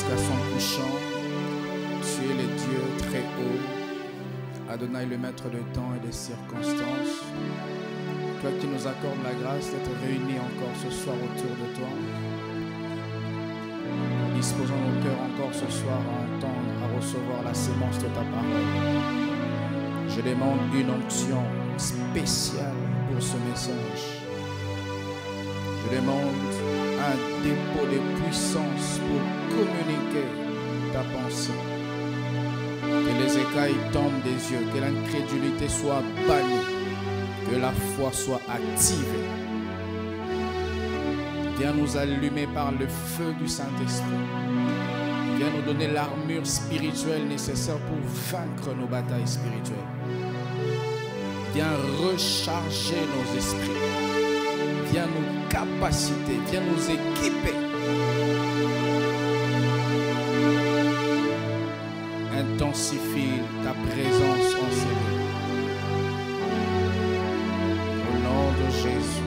jusqu'à son couchant. Tu es le Dieu très haut, Adonai le maître de temps et des circonstances. Toi qui nous accordes la grâce d'être réunis encore ce soir autour de toi. Disposons nos cœurs encore ce soir à entendre, à recevoir la sémence de ta parole. Je demande une onction spéciale pour ce message. Je demande un dépôt de puissance pour communiquer ta pensée. Que les écailles tombent des yeux, que l'incrédulité soit bannie, que la foi soit activée. Viens nous allumer par le feu du Saint-Esprit. Viens nous donner l'armure spirituelle nécessaire pour vaincre nos batailles spirituelles. Viens recharger nos esprits. Viens nous capaciter. Viens nous équiper. Intensifie ta présence en Seigneur. Au nom de Jésus.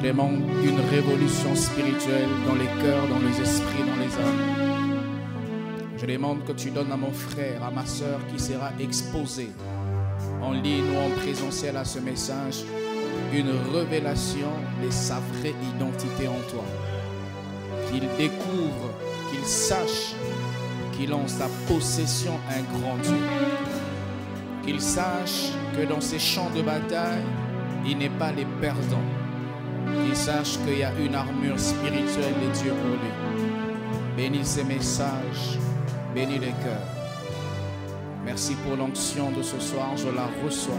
demande une révolution spirituelle dans les cœurs, dans les esprits, dans les âmes. Je demande que tu donnes à mon frère, à ma soeur qui sera exposée en ligne ou en présentiel à ce message, une révélation de sa vraie identité en toi. Qu'il découvre, qu'il sache qu'il a en sa possession un grand Dieu. Qu'il sache que dans ces champs de bataille, il n'est pas les perdants. Qu'il sache qu'il y a une armure spirituelle de Dieu pour lui. Bénis ces messages, bénis les cœurs. Merci pour l'onction de ce soir, je la reçois.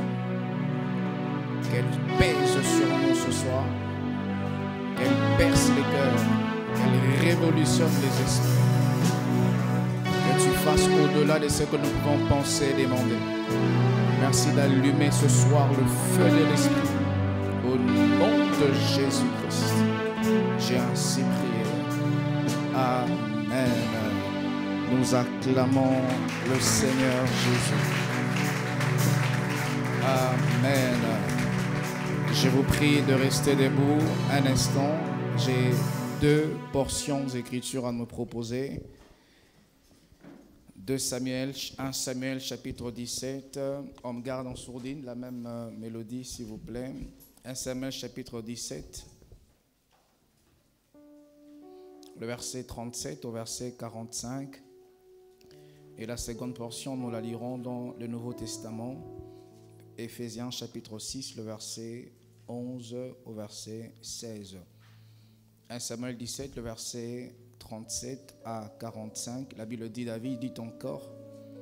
Qu'elle pèse sur nous ce soir, qu'elle perce les cœurs, qu'elle révolutionne les esprits. Que tu fasses au-delà de ce que nous pouvons penser et demander. Merci d'allumer ce soir le feu de l'esprit. Au nom de Jésus-Christ, j'ai ainsi prié. Amen. Nous acclamons le Seigneur Jésus. Amen. Je vous prie de rester debout un instant. J'ai 2 portions d'écriture à nous proposer. 1 Samuel chapitre 17. On me garde en sourdine la même mélodie s'il vous plaît. 1 Samuel chapitre 17. Le verset 37 au verset 45. Et la seconde portion, nous la lirons dans le Nouveau Testament. Éphésiens chapitre 6, le verset 11 au verset 16. 1 Samuel 17, le verset 37 à 45. La Bible dit, David dit encore,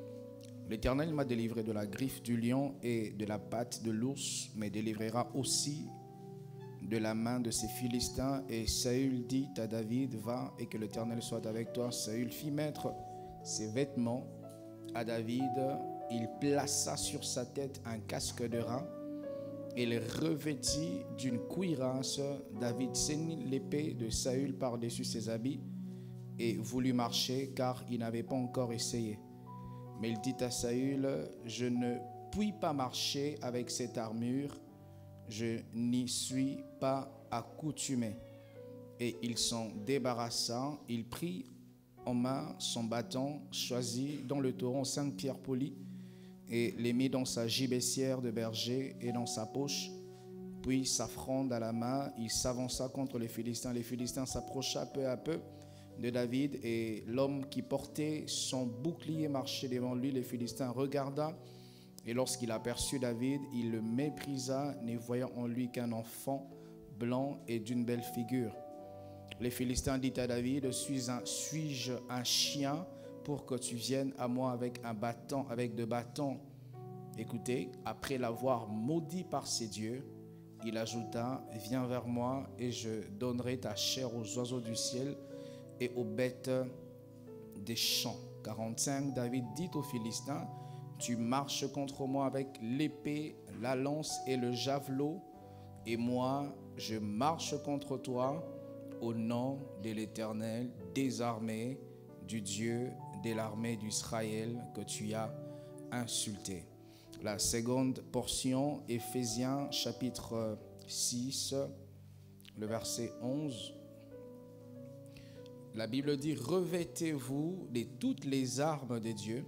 « L'Éternel m'a délivré de la griffe du lion et de la patte de l'ours, mais délivrera aussi de la main de ces Philistins. » Et Saül dit à David, « Va et que l'Éternel soit avec toi. » Saül fit mettre ses vêtements à David. Il plaça sur sa tête un casque de rat et le revêtit d'une cuirasse. David ceignit l'épée de Saül par-dessus ses habits et voulut marcher car il n'avait pas encore essayé. Mais il dit à Saül, « Je ne puis pas marcher avec cette armure, je n'y suis pas accoutumé. » Et il s'en débarrassa, il prit en main son bâton, choisit dans le torrent 5 pierres polies et les mit dans sa gibecière de berger et dans sa poche. Puis sa fronde à la main, il s'avança contre les Philistins. Les Philistins s'approcha peu à peu de David et l'homme qui portait son bouclier marchait devant lui. Les Philistins regarda et lorsqu'il aperçut David, il le méprisa, ne voyant en lui qu'un enfant blanc et d'une belle figure. Les Philistins disent à David, suis-je un chien pour que tu viennes à moi avec un bâton, avec 2 bâtons? Écoutez, après l'avoir maudit par ses dieux, il ajouta, viens vers moi et je donnerai ta chair aux oiseaux du ciel et aux bêtes des champs. 45, David dit aux Philistins, tu marches contre moi avec l'épée, la lance et le javelot, et moi je marche contre toi au nom de l'Éternel des armées, du Dieu de l'armée d'Israël que tu as insulté. La seconde portion, Éphésiens chapitre 6, le verset 11. La Bible dit, revêtez-vous de toutes les armes de Dieu,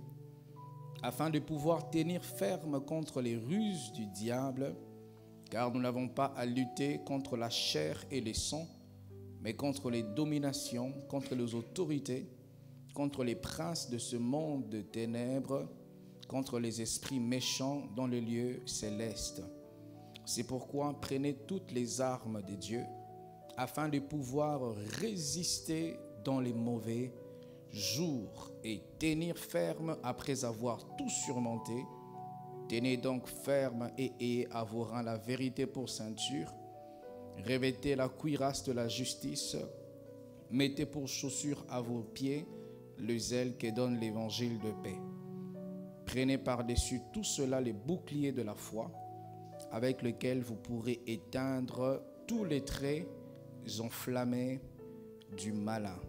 afin de pouvoir tenir ferme contre les ruses du diable, car nous n'avons pas à lutter contre la chair et les sangs, mais contre les dominations, contre les autorités, contre les princes de ce monde de ténèbres, contre les esprits méchants dans les lieux célestes. C'est pourquoi prenez toutes les armes de Dieu, afin de pouvoir résister dans les mauvais jours et tenir ferme après avoir tout surmonté. Tenez donc ferme et ayez à vos reins la vérité pour ceinture. Revêtez la cuirasse de la justice. Mettez pour chaussure à vos pieds le zèle que donne l'évangile de paix. Prenez par-dessus tout cela les boucliers de la foi, avec lesquels vous pourrez éteindre tous les traits enflammés du malin.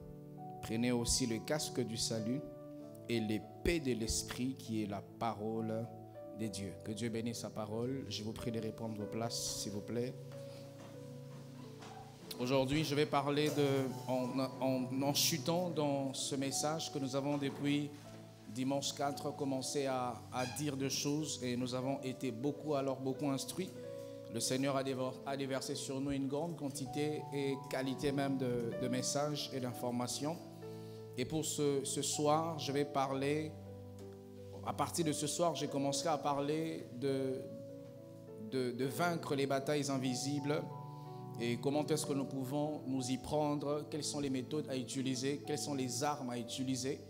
Prenez aussi le casque du salut et l'épée de l'esprit qui est la parole de Dieu. Que Dieu bénisse sa parole. Je vous prie de répondre vos places, s'il vous plaît. Aujourd'hui, je vais parler en chutant dans ce message que nous avons depuis dimanche 4 commencé à dire des choses et nous avons été beaucoup instruits. Le Seigneur a déversé sur nous une grande quantité et qualité même de messages et d'informations. Et pour ce soir, je vais parler, à partir de ce soir, j'ai commencé à parler de vaincre les batailles invisibles et comment est-ce que nous pouvons nous y prendre, quelles sont les méthodes à utiliser, quelles sont les armes à utiliser,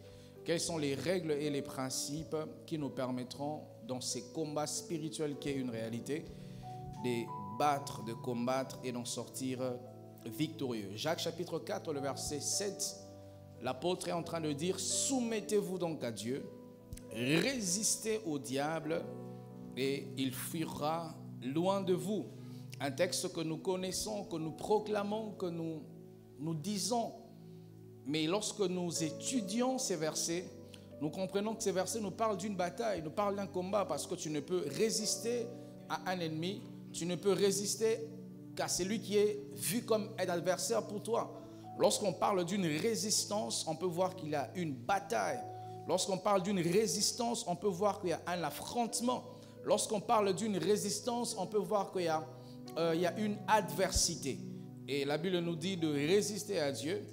quelles sont les règles et les principes qui nous permettront dans ces combats spirituels qui est une réalité, de combattre et d'en sortir victorieux. Jacques chapitre 4, le verset 7, l'apôtre est en train de dire « Soumettez-vous donc à Dieu, résistez au diable et il fuira loin de vous. » Un texte que nous connaissons, que nous proclamons, que nous disons. Mais lorsque nous étudions ces versets, nous comprenons que ces versets nous parlent d'une bataille, nous parlent d'un combat, parce que tu ne peux résister à un ennemi, tu ne peux résister qu'à celui qui est vu comme un adversaire pour toi. Lorsqu'on parle d'une résistance, on peut voir qu'il y a une bataille. Lorsqu'on parle d'une résistance, on peut voir qu'il y a un affrontement. Lorsqu'on parle d'une résistance, on peut voir qu'il y a une adversité. Et la Bible nous dit de résister à Dieu,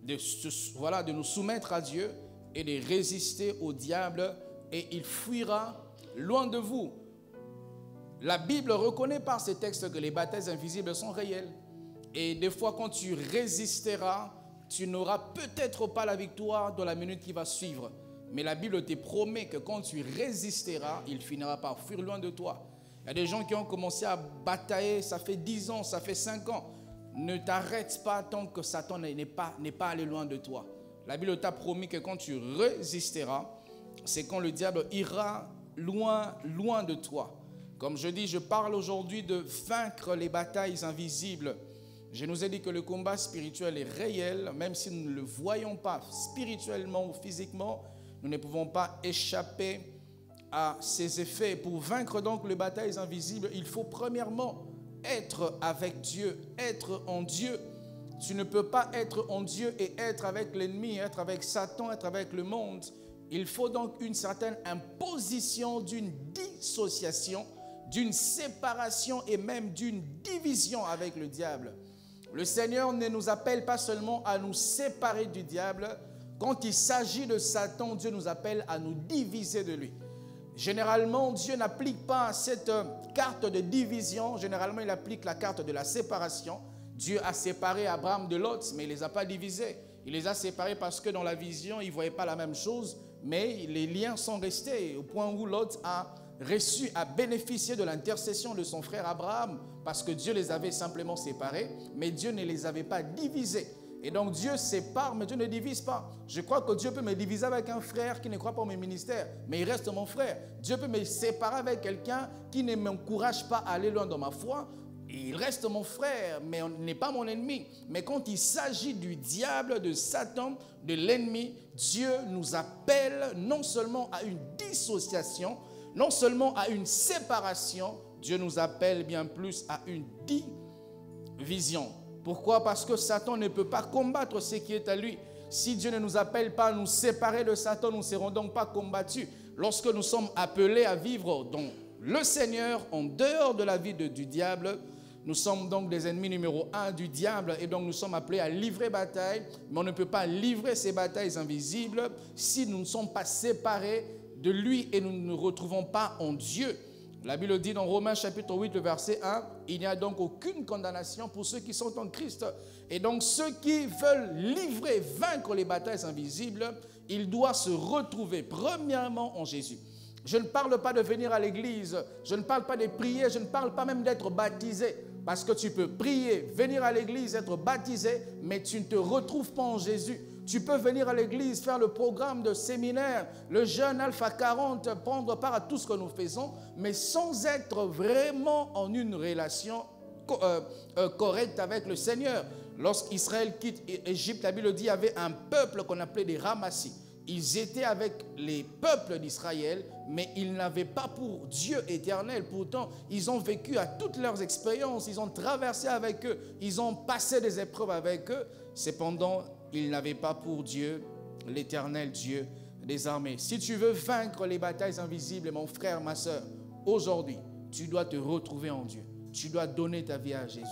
de nous soumettre à Dieu et de résister au diable et il fuira loin de vous. La Bible reconnaît par ces textes que les batailles invisibles sont réelles. Et des fois, quand tu résisteras, tu n'auras peut-être pas la victoire dans la minute qui va suivre. Mais la Bible te promet que quand tu résisteras, il finira par fuir loin de toi. Il y a des gens qui ont commencé à batailler, ça fait 10 ans, ça fait 5 ans. Ne t'arrête pas tant que Satan n'est pas allé loin de toi. La Bible t'a promis que quand tu résisteras, c'est quand le diable ira loin de toi. Comme je dis, je parle aujourd'hui de vaincre les batailles invisibles. Je nous ai dit que le combat spirituel est réel, même si nous ne le voyons pas spirituellement ou physiquement, nous ne pouvons pas échapper à ses effets. Pour vaincre donc les batailles invisibles, il faut premièrement être avec Dieu, être en Dieu. Tu ne peux pas être en Dieu et être avec l'ennemi, être avec Satan, être avec le monde. Il faut donc une certaine imposition d'une dissociation, d'une séparation et même d'une division avec le diable. Le Seigneur ne nous appelle pas seulement à nous séparer du diable. Quand il s'agit de Satan, Dieu nous appelle à nous diviser de lui. Généralement, Dieu n'applique pas cette carte de division. Généralement, il applique la carte de la séparation. Dieu a séparé Abraham de Lot, mais il ne les a pas divisés. Il les a séparés parce que dans la vision, ils ne voyaient pas la même chose, mais les liens sont restés au point où Lot a bénéficié de l'intercession de son frère Abraham parce que Dieu les avait simplement séparés, mais Dieu ne les avait pas divisés. Et donc Dieu sépare, mais Dieu ne divise pas. Je crois que Dieu peut me diviser avec un frère qui ne croit pas au mes ministères, mais il reste mon frère. Dieu peut me séparer avec quelqu'un qui ne m'encourage pas à aller loin dans ma foi. Il reste mon frère, mais il n'est pas mon ennemi. Mais quand il s'agit du diable, de Satan, de l'ennemi, Dieu nous appelle non seulement à une dissociation, non seulement à une séparation, Dieu nous appelle bien plus à une division. Pourquoi? Parce que Satan ne peut pas combattre ce qui est à lui. Si Dieu ne nous appelle pas à nous séparer de Satan, nous ne serons donc pas combattus. Lorsque nous sommes appelés à vivre dans le Seigneur, en dehors de la vie du diable, nous sommes donc des ennemis numéro 1 du diable et donc nous sommes appelés à livrer bataille. Mais on ne peut pas livrer ces batailles invisibles si nous ne sommes pas séparés de lui et nous ne nous retrouvons pas en Dieu. La Bible dit dans Romains chapitre 8, le verset 1, « Il n'y a donc aucune condamnation pour ceux qui sont en Christ. » Et donc ceux qui veulent livrer, vaincre les batailles invisibles, ils doivent se retrouver premièrement en Jésus. Je ne parle pas de venir à l'église, je ne parle pas de prier, je ne parle pas même d'être baptisé. Parce que tu peux prier, venir à l'église, être baptisé, mais tu ne te retrouves pas en Jésus. Tu peux venir à l'église, faire le programme de séminaire, le jeûne Alpha 40, prendre part à tout ce que nous faisons, mais sans être vraiment en une relation correcte avec le Seigneur. Lorsqu'Israël quitte Égypte, la Bible dit qu'il y avait un peuple qu'on appelait des ramassis. Ils étaient avec les peuples d'Israël, mais ils n'avaient pas pour Dieu éternel. Pourtant, ils ont vécu à toutes leurs expériences, ils ont traversé avec eux, ils ont passé des épreuves avec eux. Cependant, ils n'avaient pas pour Dieu l'éternel Dieu des armées. Si tu veux vaincre les batailles invisibles, mon frère, ma soeur, aujourd'hui, tu dois te retrouver en Dieu. Tu dois donner ta vie à Jésus.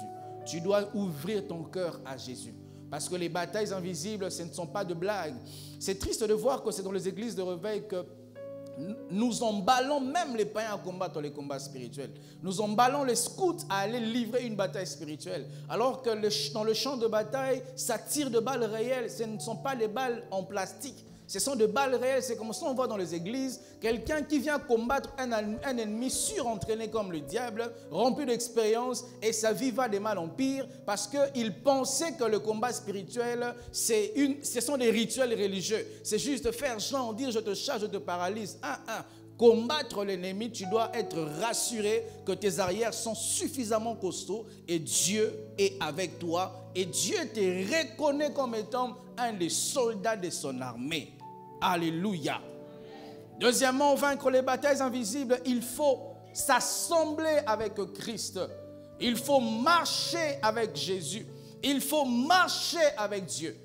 Tu dois ouvrir ton cœur à Jésus. Parce que les batailles invisibles, ce ne sont pas de blagues. C'est triste de voir que c'est dans les églises de réveil que nous emballons même les païens à combattre les combats spirituels. Nous emballons les scouts à aller livrer une bataille spirituelle. Alors que dans le champ de bataille, ça tire de balles réelles. Ce ne sont pas les balles en plastique. Ce sont des balles réelles. C'est comme ça on voit dans les églises quelqu'un qui vient combattre un ennemi surentraîné comme le diable, rempli d'expérience, et sa vie va de mal en pire parce qu'il pensait que le combat spirituel, ce sont des rituels religieux. C'est juste faire genre, dire je te chasse, je te paralyse. Combattre l'ennemi, tu dois être rassuré que tes arrières sont suffisamment costauds et Dieu est avec toi. Et Dieu te reconnaît comme étant un des soldats de son armée. Alléluia. Deuxièmement, vaincre les batailles invisibles, il faut s'assembler avec Christ. Il faut marcher avec Jésus. Il faut marcher avec Dieu.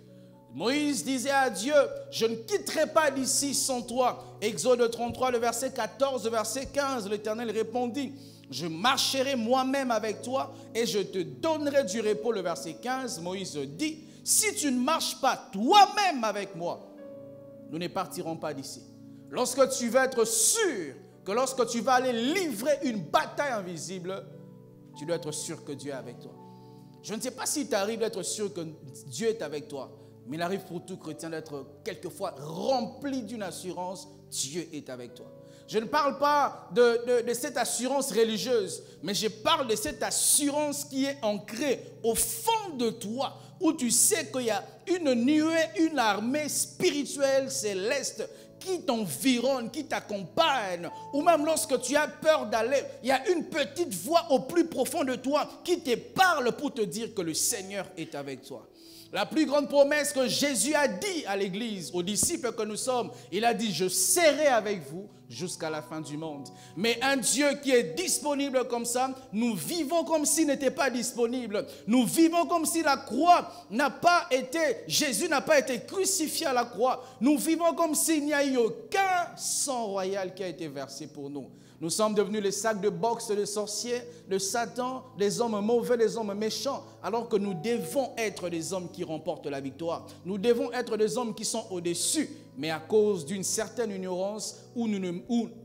Moïse disait à Dieu, je ne quitterai pas d'ici sans toi. Exode 33, le verset 14, le verset 15, l'Éternel répondit, je marcherai moi-même avec toi et je te donnerai du repos. Le verset 15, Moïse dit, si tu ne marches pas toi-même avec moi, nous ne partirons pas d'ici. Lorsque tu vas être sûr que lorsque tu vas aller livrer une bataille invisible, tu dois être sûr que Dieu est avec toi. Je ne sais pas si tu arrives d'être sûr que Dieu est avec toi, mais il arrive pour tout chrétien d'être quelquefois rempli d'une assurance, Dieu est avec toi. Je ne parle pas de cette assurance religieuse, mais je parle de cette assurance qui est ancrée au fond de toi, où tu sais qu'il y a une nuée, une armée spirituelle céleste qui t'environne, qui t'accompagne, ou même lorsque tu as peur d'aller, il y a une petite voix au plus profond de toi qui te parle pour te dire que le Seigneur est avec toi. La plus grande promesse que Jésus a dit à l'église, aux disciples que nous sommes, il a dit, je serai avec vous jusqu'à la fin du monde. Mais un Dieu qui est disponible comme ça, nous vivons comme s'il n'était pas disponible. Nous vivons comme si la croix n'a pas été, Jésus n'a pas été crucifié à la croix. Nous vivons comme s'il n'y a eu aucun sang royal qui a été versé pour nous. Nous sommes devenus les sacs de boxe de sorciers, de Satan, des hommes mauvais, des hommes méchants, alors que nous devons être des hommes qui remportent la victoire. Nous devons être des hommes qui sont au-dessus, mais à cause d'une certaine ignorance ou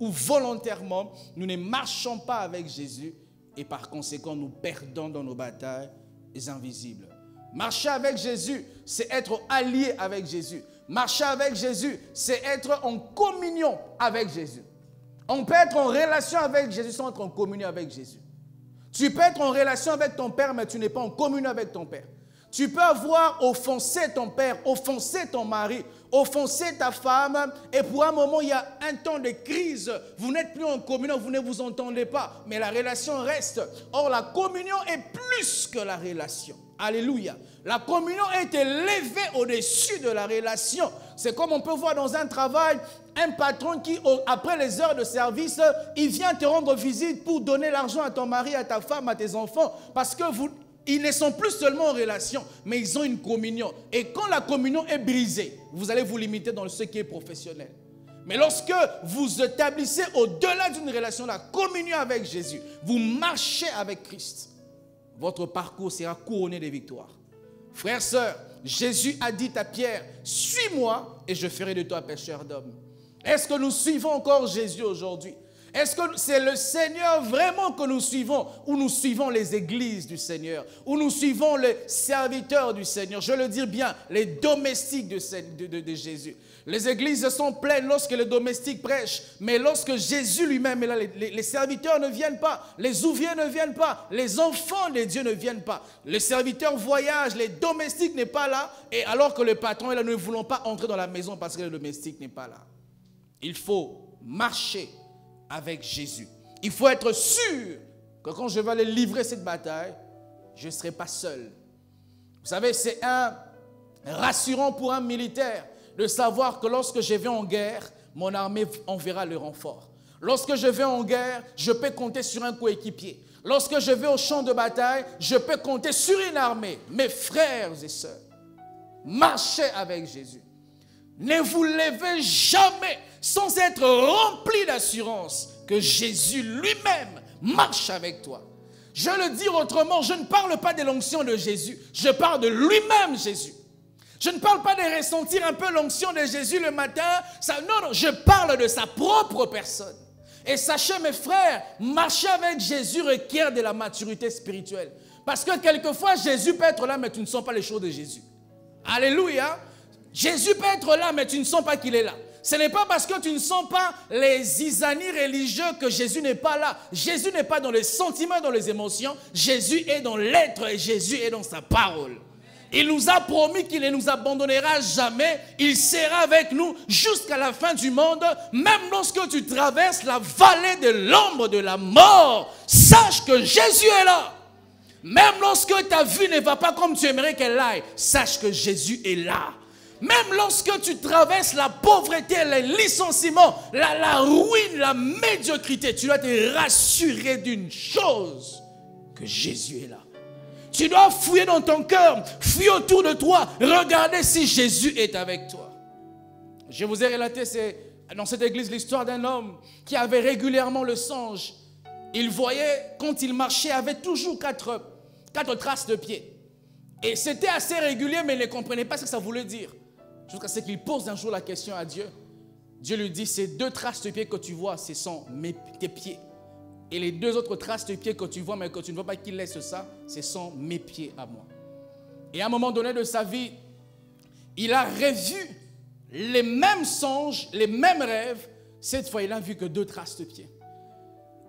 volontairement, nous ne marchons pas avec Jésus et par conséquent, nous perdons dans nos batailles invisibles. Marcher avec Jésus, c'est être allié avec Jésus. Marcher avec Jésus, c'est être en communion avec Jésus. On peut être en relation avec Jésus sans être en communion avec Jésus. Tu peux être en relation avec ton père, mais tu n'es pas en communion avec ton père. Tu peux avoir offensé ton père, offensé ton mari, offensé ta femme, et pour un moment, il y a un temps de crise. Vous n'êtes plus en communion, vous ne vous entendez pas, mais la relation reste. Or, la communion est plus que la relation. Alléluia. La communion est élevée au-dessus de la relation. C'est comme on peut voir dans un travail, un patron qui, après les heures de service, il vient te rendre visite pour donner l'argent à ton mari, à ta femme, à tes enfants, parce que ils ne sont plus seulement en relation, mais ils ont une communion. Et quand la communion est brisée, vous allez vous limiter dans ce qui est professionnel. Mais lorsque vous établissez au-delà d'une relation, la communion avec Jésus, vous marchez avec Christ, votre parcours sera couronné de victoires. Frères, sœurs, Jésus a dit à Pierre, suis-moi et je ferai de toi pêcheur d'hommes. Est-ce que nous suivons encore Jésus aujourd'hui? Est-ce que c'est le Seigneur vraiment que nous suivons, ou nous suivons les églises du Seigneur, ou nous suivons les serviteurs du Seigneur? Je le dis bien, les domestiques de Jésus. Les églises sont pleines lorsque les domestiques prêchent, mais lorsque Jésus lui-même est là, les serviteurs ne viennent pas, les ouvriers ne viennent pas, les enfants de Dieu ne viennent pas. Les serviteurs voyagent, les domestiques n'est pas là, et alors que le patron est là, nous ne voulons pas entrer dans la maison parce que le domestique n'est pas là. Il faut marcher avec Jésus. Il faut être sûr que quand je vais aller livrer cette bataille, je ne serai pas seul. Vous savez, c'est rassurant pour un militaire de savoir que lorsque je vais en guerre, mon armée enverra le renfort. Lorsque je vais en guerre, je peux compter sur un coéquipier. Lorsque je vais au champ de bataille, je peux compter sur une armée. Mes frères et sœurs, marchez avec Jésus. Ne vous levez jamais sans être rempli d'assurance que Jésus lui-même marche avec toi. Je le dis autrement, je ne parle pas de l'onction de Jésus, je parle de lui-même Jésus. Je ne parle pas de ressentir un peu l'onction de Jésus le matin. Non, je parle de sa propre personne. Et sachez mes frères, marcher avec Jésus requiert de la maturité spirituelle. Parce que quelquefois Jésus peut être là mais tu ne sens pas les choses de Jésus. Alléluia. Jésus peut être là mais tu ne sens pas qu'il est là. Ce n'est pas parce que tu ne sens pas les zizanies religieux que Jésus n'est pas là. Jésus n'est pas dans les sentiments, dans les émotions. Jésus est dans l'être et Jésus est dans sa parole. Il nous a promis qu'il ne nous abandonnera jamais. Il sera avec nous jusqu'à la fin du monde. Même lorsque tu traverses la vallée de l'ombre de la mort, sache que Jésus est là. Même lorsque ta vie ne va pas comme tu aimerais qu'elle aille, sache que Jésus est là. Même lorsque tu traverses la pauvreté, les licenciements, la ruine, la médiocrité, tu dois te rassurer d'une chose, que Jésus est là. Tu dois fouiller dans ton cœur, fouiller autour de toi, regarder si Jésus est avec toi. Je vous ai relaté dans cette église l'histoire d'un homme qui avait régulièrement le songe. Il voyait, quand il marchait, avait toujours quatre traces de pieds. Et c'était assez régulier, mais il ne comprenait pas ce que ça voulait dire. Jusqu'à ce qu'il pose un jour la question à Dieu. Dieu lui dit, ces 2 traces de pieds que tu vois, ce sont tes pieds. Et les 2 autres traces de pieds que tu vois, mais que tu ne vois pas qu'il laisse ça, ce sont mes pieds à moi. Et à un moment donné de sa vie, il a revu les mêmes songes, les mêmes rêves. Cette fois, il n'a vu que 2 traces de pieds.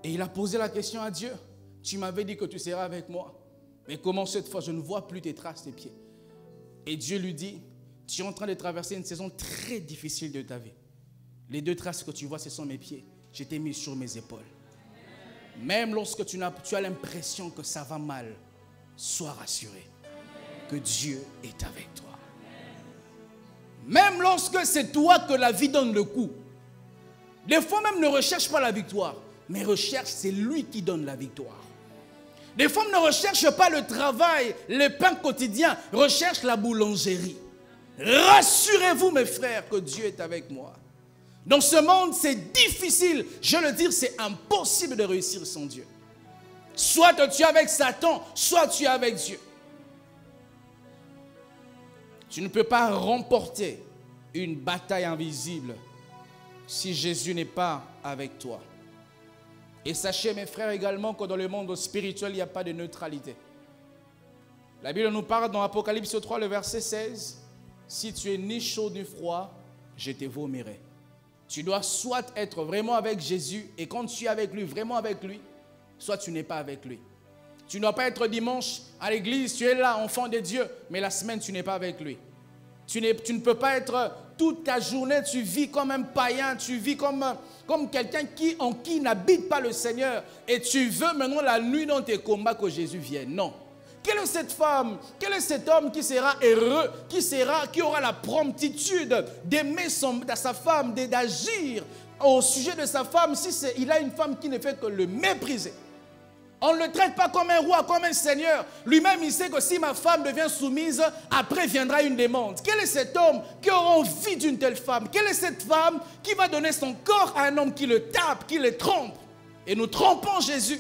Et il a posé la question à Dieu. Tu m'avais dit que tu seras avec moi. Mais comment cette fois, je ne vois plus tes traces de pieds? Et Dieu lui dit, tu es en train de traverser une saison très difficile de ta vie. Les 2 traces que tu vois, ce sont mes pieds. Je t'ai mis sur mes épaules. Même lorsque tu as l'impression que ça va mal, sois rassuré que Dieu est avec toi. Même lorsque c'est toi que la vie donne le coup. Des fois même ne recherche pas la victoire, mais recherche, c'est lui qui donne la victoire. Des fois ne recherche pas le travail, le pain quotidien, recherche la boulangerie. Rassurez-vous mes frères que Dieu est avec moi. Dans ce monde, c'est difficile. Je le dis, c'est impossible de réussir sans Dieu. Soit tu es avec Satan, soit tu es avec Dieu. Tu ne peux pas remporter une bataille invisible si Jésus n'est pas avec toi. Et sachez mes frères également que dans le monde spirituel, il n'y a pas de neutralité. La Bible nous parle dans Apocalypse 3, le verset 16. Si tu es ni chaud ni froid, je te vomirai. Tu dois soit être vraiment avec Jésus, et quand tu es avec lui, vraiment avec lui, soit tu n'es pas avec lui. Tu ne dois pas être dimanche à l'église, tu es là, enfant de Dieu, mais la semaine, tu n'es pas avec lui. Tu ne peux pas être toute ta journée, tu vis comme un païen, tu vis comme quelqu'un en qui n'habite pas le Seigneur, et tu veux maintenant la nuit dans tes combats que Jésus vienne. Non. Quelle est cette femme, quel est cet homme qui sera heureux, qui aura la promptitude d'aimer sa femme, d'agir au sujet de sa femme, si il a une femme qui ne fait que le mépriser? On ne le traite pas comme un roi, comme un seigneur. Lui-même, il sait que si ma femme devient soumise, après viendra une demande. Quel est cet homme qui aura envie d'une telle femme? Quelle est cette femme qui va donner son corps à un homme qui le tape, qui le trompe? Et nous trompons Jésus.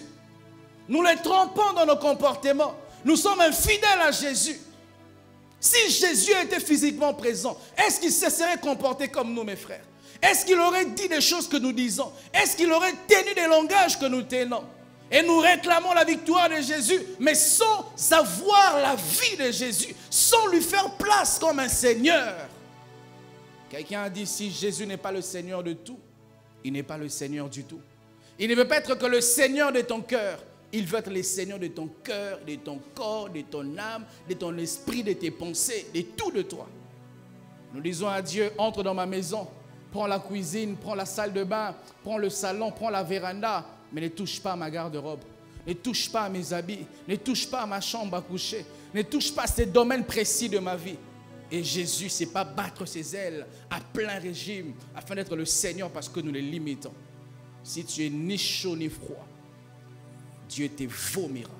Nous le trompons dans nos comportements. Nous sommes infidèles à Jésus. Si Jésus était physiquement présent, est-ce qu'il se serait comporté comme nous, mes frères? Est-ce qu'il aurait dit des choses que nous disons? Est-ce qu'il aurait tenu des langages que nous tenons? Et nous réclamons la victoire de Jésus, mais sans savoir la vie de Jésus, sans lui faire place comme un Seigneur. Quelqu'un a dit, si Jésus n'est pas le Seigneur de tout, il n'est pas le Seigneur du tout. Il ne veut pas être que le Seigneur de ton cœur. Il veut être le Seigneur de ton cœur, de ton corps, de ton âme, de ton esprit, de tes pensées, de tout de toi. Nous disons à Dieu, entre dans ma maison, prends la cuisine, prends la salle de bain, prends le salon, prends la véranda, mais ne touche pas à ma garde-robe, ne touche pas à mes habits, ne touche pas à ma chambre à coucher, ne touche pas à ces domaines précis de ma vie. Et Jésus ne sait pas battre ses ailes à plein régime afin d'être le Seigneur parce que nous les limitons. Si tu es ni chaud ni froid, Dieu te vomira.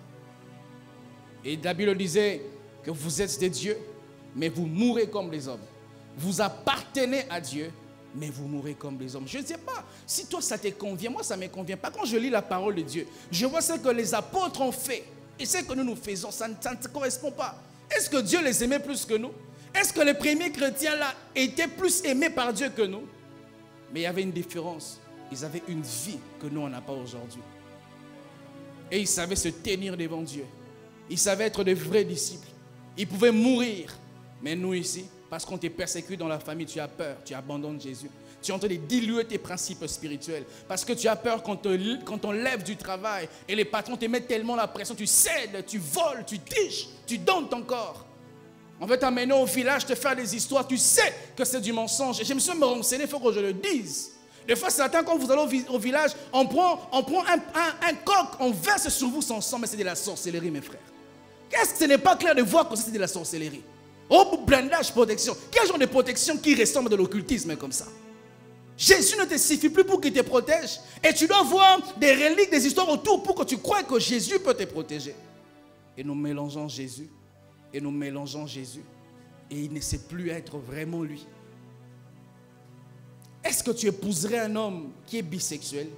Et la Bible disait que vous êtes des dieux, mais vous mourrez comme les hommes. Vous appartenez à Dieu, mais vous mourrez comme les hommes. Je ne sais pas si toi ça te convient, moi ça ne me convient pas. Quand je lis la parole de Dieu, je vois ce que les apôtres ont fait et ce que nous faisons, ça ne correspond pas. Est-ce que Dieu les aimait plus que nous? Est-ce que les premiers chrétiens là étaient plus aimés par Dieu que nous? Mais il y avait une différence. Ils avaient une vie que nous on n'a pas aujourd'hui. Et ils savaient se tenir devant Dieu. Ils savaient être de vrais disciples. Ils pouvaient mourir. Mais nous ici, parce qu'on t'est persécuté dans la famille, tu as peur, tu abandonnes Jésus. Tu es en train de diluer tes principes spirituels. Parce que tu as peur quand on lève du travail et les patrons te mettent tellement la pression, tu cèdes, tu voles, tu triches, tu donnes ton corps. On veut t'amener au village, te faire des histoires, tu sais que c'est du mensonge. Et je me suis renseigné, il faut que je le dise. Des fois, certains, quand vous allez au village, on prend un coq, on verse sur vous son sang, mais c'est de la sorcellerie, mes frères. Qu'est-ce que ce n'est pas clair de voir que c'est de la sorcellerie? Oh, blindage, protection. Quel genre de protection qui ressemble de l'occultisme comme ça? Jésus ne te suffit plus pour qu'il te protège. Et tu dois voir des reliques, des histoires autour pour que tu croies que Jésus peut te protéger. Et nous mélangeons Jésus. Et nous mélangeons Jésus. Et il ne sait plus être vraiment lui. Est-ce que tu épouserais un homme qui est bisexuel?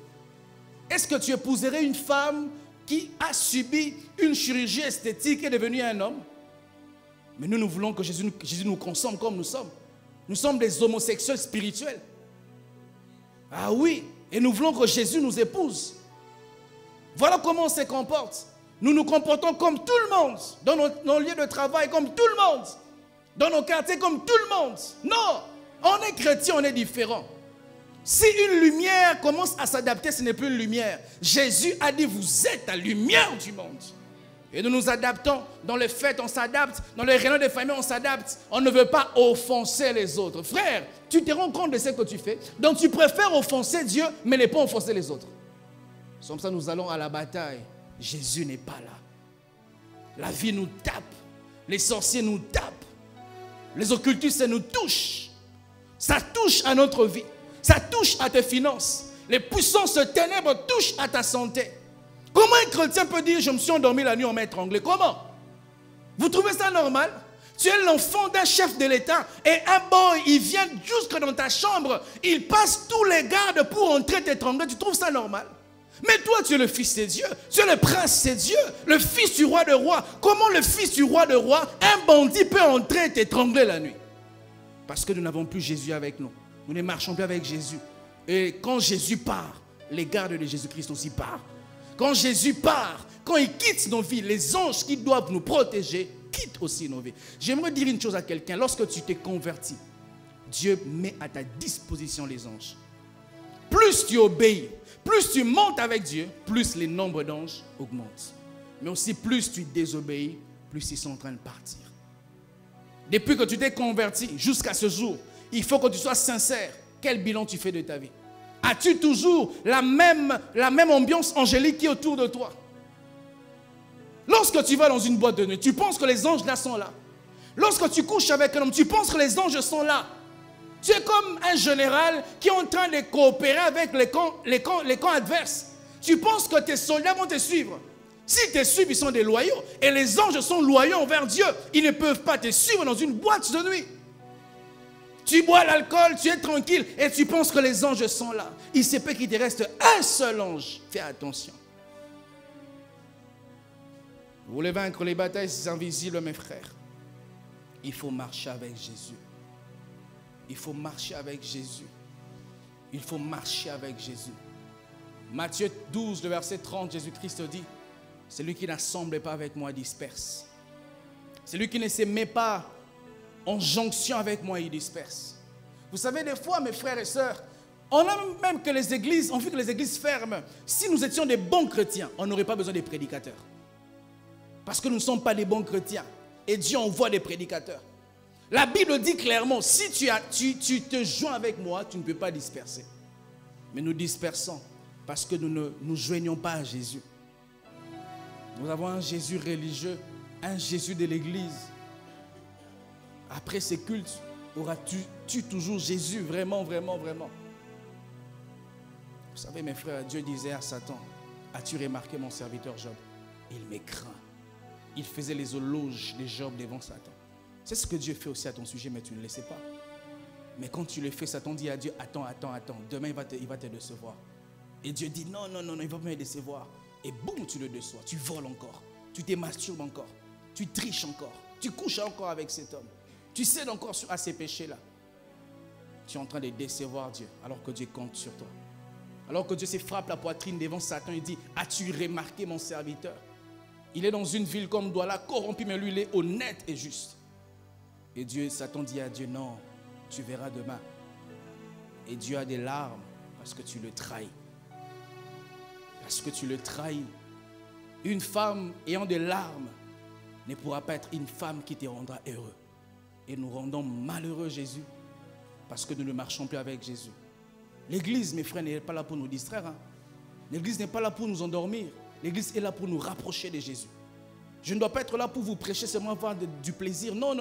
Est-ce que tu épouserais une femme qui a subi une chirurgie esthétique et est devenue un homme? Mais nous voulons que Jésus nous consomme comme nous sommes. Nous sommes des homosexuels spirituels. Ah oui, et nous voulons que Jésus nous épouse. Voilà comment on se comporte. Nous nous comportons comme tout le monde, dans nos lieux de travail comme tout le monde, dans nos quartiers comme tout le monde. Non, on est chrétien, on est différent. Si une lumière commence à s'adapter, ce n'est plus une lumière. Jésus a dit, vous êtes la lumière du monde. Et nous nous adaptons. Dans les fêtes, on s'adapte. Dans les réunions de famille, on s'adapte. On ne veut pas offenser les autres. Frère, tu te rends compte de ce que tu fais. Donc tu préfères offenser Dieu, mais ne pas offenser les autres. Comme ça, nous allons à la bataille. Jésus n'est pas là. La vie nous tape. Les sorciers nous tapent. Les occultistes nous touchent. Ça touche à notre vie. Ça touche à tes finances. Les puissances ténèbres touchent à ta santé. Comment un chrétien peut dire, je me suis endormi la nuit, on m'a étranglé? Comment? Vous trouvez ça normal? Tu es l'enfant d'un chef de l'État et un boy, il vient jusque dans ta chambre, il passe tous les gardes pour entrer t'étrangler. Tu trouves ça normal? Mais toi, tu es le fils de Dieu, tu es le prince de Dieu, le fils du roi de rois. Comment le fils du roi de rois, un bandit peut entrer et t'étrangler la nuit? Parce que nous n'avons plus Jésus avec nous. Nous ne marchons plus avec Jésus. Et quand Jésus part, les gardes de Jésus-Christ aussi partent. Quand Jésus part, quand il quitte nos vies, les anges qui doivent nous protéger quittent aussi nos vies. J'aimerais dire une chose à quelqu'un. Lorsque tu t'es converti, Dieu met à ta disposition les anges. Plus tu obéis, plus tu montes avec Dieu, plus les nombres d'anges augmentent. Mais aussi plus tu désobéis, plus ils sont en train de partir. Depuis que tu t'es converti jusqu'à ce jour, il faut que tu sois sincère. Quel bilan tu fais de ta vie? As-tu toujours la même ambiance angélique qui est autour de toi? Lorsque tu vas dans une boîte de nuit, tu penses que les anges là sont là. Lorsque tu couches avec un homme, tu penses que les anges sont là. Tu es comme un général qui est en train de coopérer avec les camps adverses. Tu penses que tes soldats vont te suivre. S'ils te suivent, ils sont des loyaux. Et les anges sont loyaux envers Dieu. Ils ne peuvent pas te suivre dans une boîte de nuit. Tu bois l'alcool, tu es tranquille et tu penses que les anges sont là. Il se peut qu'il te reste un seul ange. Fais attention. Vous voulez vaincre les batailles invisibles, mes frères. Il faut marcher avec Jésus. Il faut marcher avec Jésus. Il faut marcher avec Jésus. Matthieu 12, le verset 30, Jésus-Christ dit, celui qui n'assemble pas avec moi disperse. Celui qui ne se met pas en jonction avec moi, il disperse. Vous savez, des fois, mes frères et sœurs, on a même que les églises, on vu que les églises ferment. Si nous étions des bons chrétiens, on n'aurait pas besoin des prédicateurs. Parce que nous ne sommes pas des bons chrétiens. Et Dieu envoie des prédicateurs. La Bible dit clairement, si tu te joins avec moi, tu ne peux pas disperser. Mais nous dispersons parce que nous ne nous joignons pas à Jésus. Nous avons un Jésus religieux, un Jésus de l'église. Après ces cultes, auras-tu toujours Jésus? Vraiment, vraiment, vraiment. Vous savez, mes frères, Dieu disait à Satan, as-tu remarqué mon serviteur Job? Il me craint. Il faisait les éloges de Job devant Satan. C'est ce que Dieu fait aussi à ton sujet, mais tu ne le sais pas. Mais quand tu le fais, Satan dit à Dieu, attends. Demain, il va te décevoir. Et Dieu dit, non, il ne va pas me décevoir. Et boum, tu le déçois. Tu voles encore. Tu te masturbes encore. Tu triches encore. Tu couches encore avec cet homme. Tu cèdes encore à ces péchés-là. Tu es en train de décevoir Dieu, alors que Dieu compte sur toi. Alors que Dieu se frappe la poitrine devant Satan, il dit, as-tu remarqué mon serviteur? Il est dans une ville comme Douala, corrompu, mais lui, il est honnête et juste. Et Satan dit à Dieu, non, tu verras demain. Et Dieu a des larmes parce que tu le trahis. Parce que tu le trahis. Une femme ayant des larmes ne pourra pas être une femme qui te rendra heureux. Et nous rendons malheureux Jésus parce que nous ne marchons plus avec Jésus. L'église, mes frères, n'est pas là pour nous distraire. Hein. L'église n'est pas là pour nous endormir. L'église est là pour nous rapprocher de Jésus. Je ne dois pas être là pour vous prêcher seulement avoir du plaisir. Non.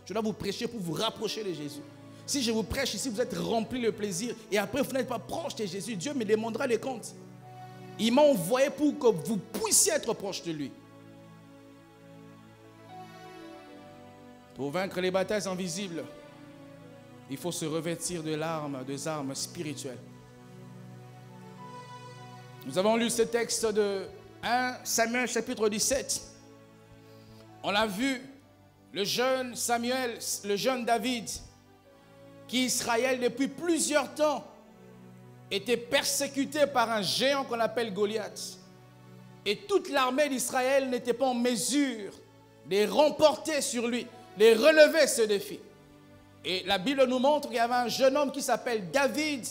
Je dois vous prêcher pour vous rapprocher de Jésus. Si je vous prêche ici, vous êtes remplis de plaisir et après vous n'êtes pas proche de Jésus, Dieu me demandera les comptes. Il m'a envoyé pour que vous puissiez être proche de lui. Pour vaincre les batailles invisibles, il faut se revêtir des armes spirituelles. Nous avons lu ce texte de 1 Samuel chapitre 17. On a vu le jeune Samuel, le jeune David, qui Israël depuis plusieurs temps était persécuté par un géant qu'on appelle Goliath. Et toute l'armée d'Israël n'était pas en mesure de remporter sur lui, de relever ce défi. Et la Bible nous montre qu'il y avait un jeune homme qui s'appelle David,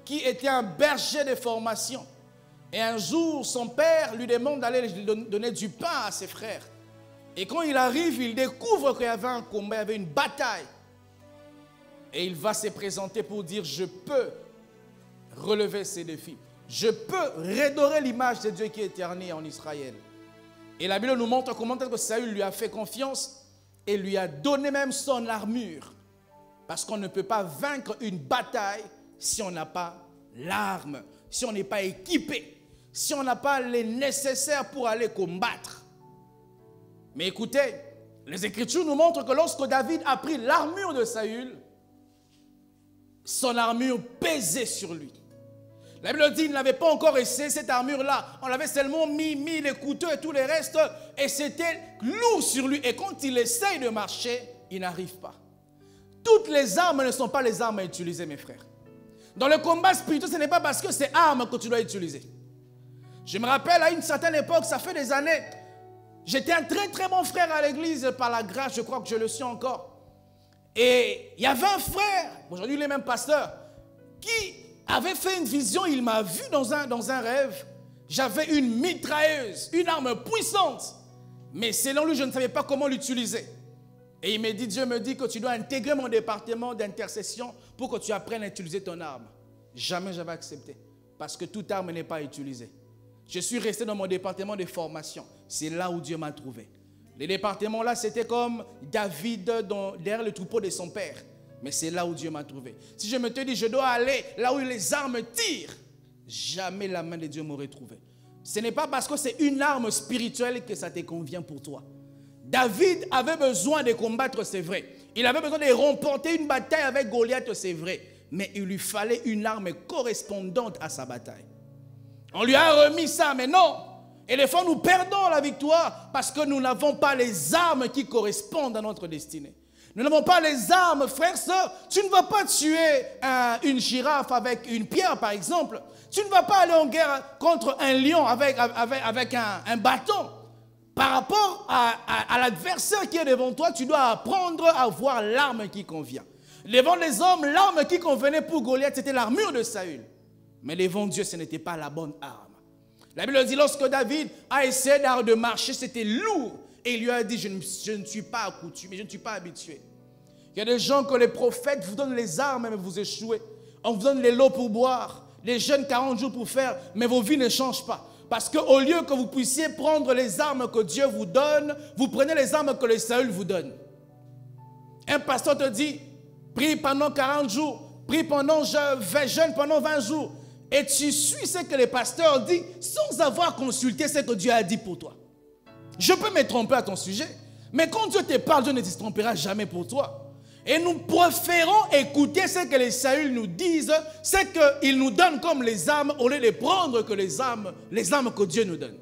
qui était un berger de formation. Et un jour, son père lui demande d'aller donner du pain à ses frères. Et quand il arrive, il découvre qu'il y avait un combat, il y avait une bataille. Et il va se présenter pour dire, je peux relever ces défis. Je peux redorer l'image de Dieu qui est ternie en Israël. Et la Bible nous montre comment est-ce que Saül lui a fait confiance et lui a donné même son armure. Parce qu'on ne peut pas vaincre une bataille si on n'a pas l'arme, si on n'est pas équipé, si on n'a pas les nécessaires pour aller combattre. Mais écoutez, les Écritures nous montrent que lorsque David a pris l'armure de Saül, son armure pesait sur lui. La Bible dit qu'il n'avait pas encore essayé cette armure-là. On l'avait seulement mis les couteaux et tout le reste, et c'était lourd sur lui. Et quand il essaye de marcher, il n'arrive pas. Toutes les armes ne sont pas les armes à utiliser, mes frères. Dans le combat spirituel, ce n'est pas parce que c'est armes que tu dois utiliser. Je me rappelle à une certaine époque, ça fait des années, j'étais un très très bon frère à l'église, par la grâce, je crois que je le suis encore. Et il y avait un frère, aujourd'hui il est même pasteur, qui avait fait une vision, il m'a vu dans un rêve. J'avais une mitrailleuse, une arme puissante. Mais selon lui, je ne savais pas comment l'utiliser. Et il m'a dit, Dieu me dit que tu dois intégrer mon département d'intercession pour que tu apprennes à utiliser ton arme. Jamais j'avais accepté. Parce que toute arme n'est pas utilisée. Je suis resté dans mon département de formation. C'est là où Dieu m'a trouvé. Les départements là, c'était comme David derrière le troupeau de son père. Mais c'est là où Dieu m'a trouvé. Si je me te dis, je dois aller là où les armes tirent, jamais la main de Dieu m'aurait trouvé. Ce n'est pas parce que c'est une arme spirituelle que ça te convient pour toi. David avait besoin de combattre, c'est vrai. Il avait besoin de remporter une bataille avec Goliath, c'est vrai. Mais il lui fallait une arme correspondante à sa bataille. On lui a remis ça, mais non. Et des fois, nous perdons la victoire parce que nous n'avons pas les armes qui correspondent à notre destinée. Nous n'avons pas les armes, frères, sœurs. Tu ne vas pas tuer une girafe avec une pierre, par exemple. Tu ne vas pas aller en guerre contre un lion avec un bâton. Par rapport à l'adversaire qui est devant toi, tu dois apprendre à voir l'arme qui convient. Devant les hommes, l'arme qui convenait pour Goliath, c'était l'armure de Saül. Mais devant Dieu, ce n'était pas la bonne arme. La Bible dit, lorsque David a essayé de marcher, c'était lourd. Et il lui a dit, je ne suis pas accoutumé, je ne suis pas habitué. Il y a des gens que les prophètes vous donnent les armes, mais vous échouez. On vous donne les lots pour boire, les jeûnes 40 jours pour faire, mais vos vies ne changent pas. Parce qu'au lieu que vous puissiez prendre les armes que Dieu vous donne, vous prenez les armes que le Saül vous donne. Un pasteur te dit, prie pendant 40 jours, prie pendant jeûne pendant 20 jours. Et tu suis ce que le pasteur dit sans avoir consulté ce que Dieu a dit pour toi. Je peux me tromper à ton sujet, mais quand Dieu te parle, Dieu ne se trompera jamais pour toi. Et nous préférons écouter ce que les Saül nous disent, ce qu'ils nous donnent comme les armes, au lieu de prendre que les armes que Dieu nous donne.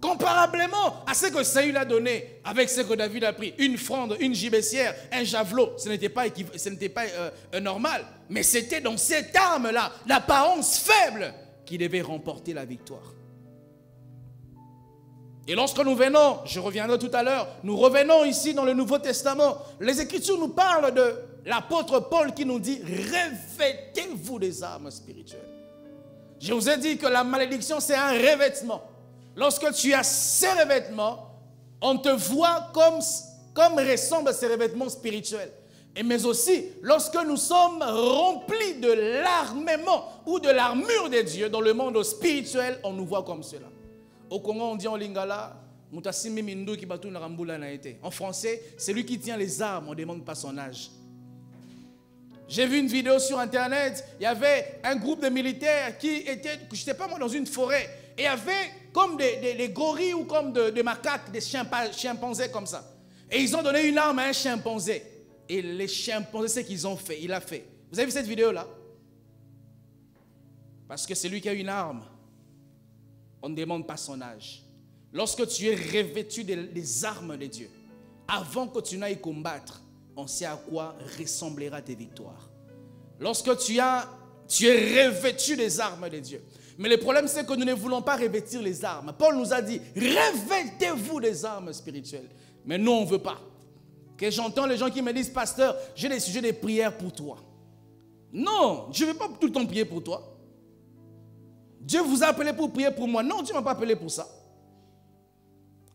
Comparablement à ce que Saül a donné avec ce que David a pris, une fronde, une gibecière, un javelot, ce n'était pas normal. Mais c'était dans cette arme-là, l'apparence faible, qui devait remporter la victoire. Et lorsque nous venons, je reviendrai tout à l'heure, nous revenons ici dans le Nouveau Testament, les Écritures nous parlent de l'apôtre Paul qui nous dit « Revêtez-vous des armes spirituelles ». Je vous ai dit que la malédiction, c'est un revêtement. Lorsque tu as ces revêtements, on te voit comme ressemble à ces revêtements spirituels. Mais aussi, lorsque nous sommes remplis de l'armement ou de l'armure de Dieu dans le monde spirituel, on nous voit comme cela. Au Congo, on dit en lingala, en français, c'est lui qui tient les armes, on ne demande pas son âge. J'ai vu une vidéo sur internet, il y avait un groupe de militaires qui étaient, je ne sais pas moi, dans une forêt. Et il y avait comme des gorilles ou comme des macaques, des chimpanzés comme ça. Et ils ont donné une arme à un chimpanzé. Et les chimpanzés, ce qu'ils ont fait, il a fait. Vous avez vu cette vidéo-là? Parce que c'est lui qui a une arme. On ne demande pas son âge. Lorsque tu es revêtu des armes de Dieu, avant que tu n'ailles combattre, on sait à quoi ressemblera tes victoires. Lorsque tu es revêtu des armes de Dieu. Mais le problème, c'est que nous ne voulons pas revêtir les armes. Paul nous a dit, revêtez-vous des armes spirituelles. Mais nous, on ne veut pas. Que j'entends les gens qui me disent, pasteur, j'ai des sujets de prière pour toi. Non, je ne vais pas tout le temps prier pour toi. Dieu vous a appelé pour prier pour moi. Non, Dieu ne m'a pas appelé pour ça.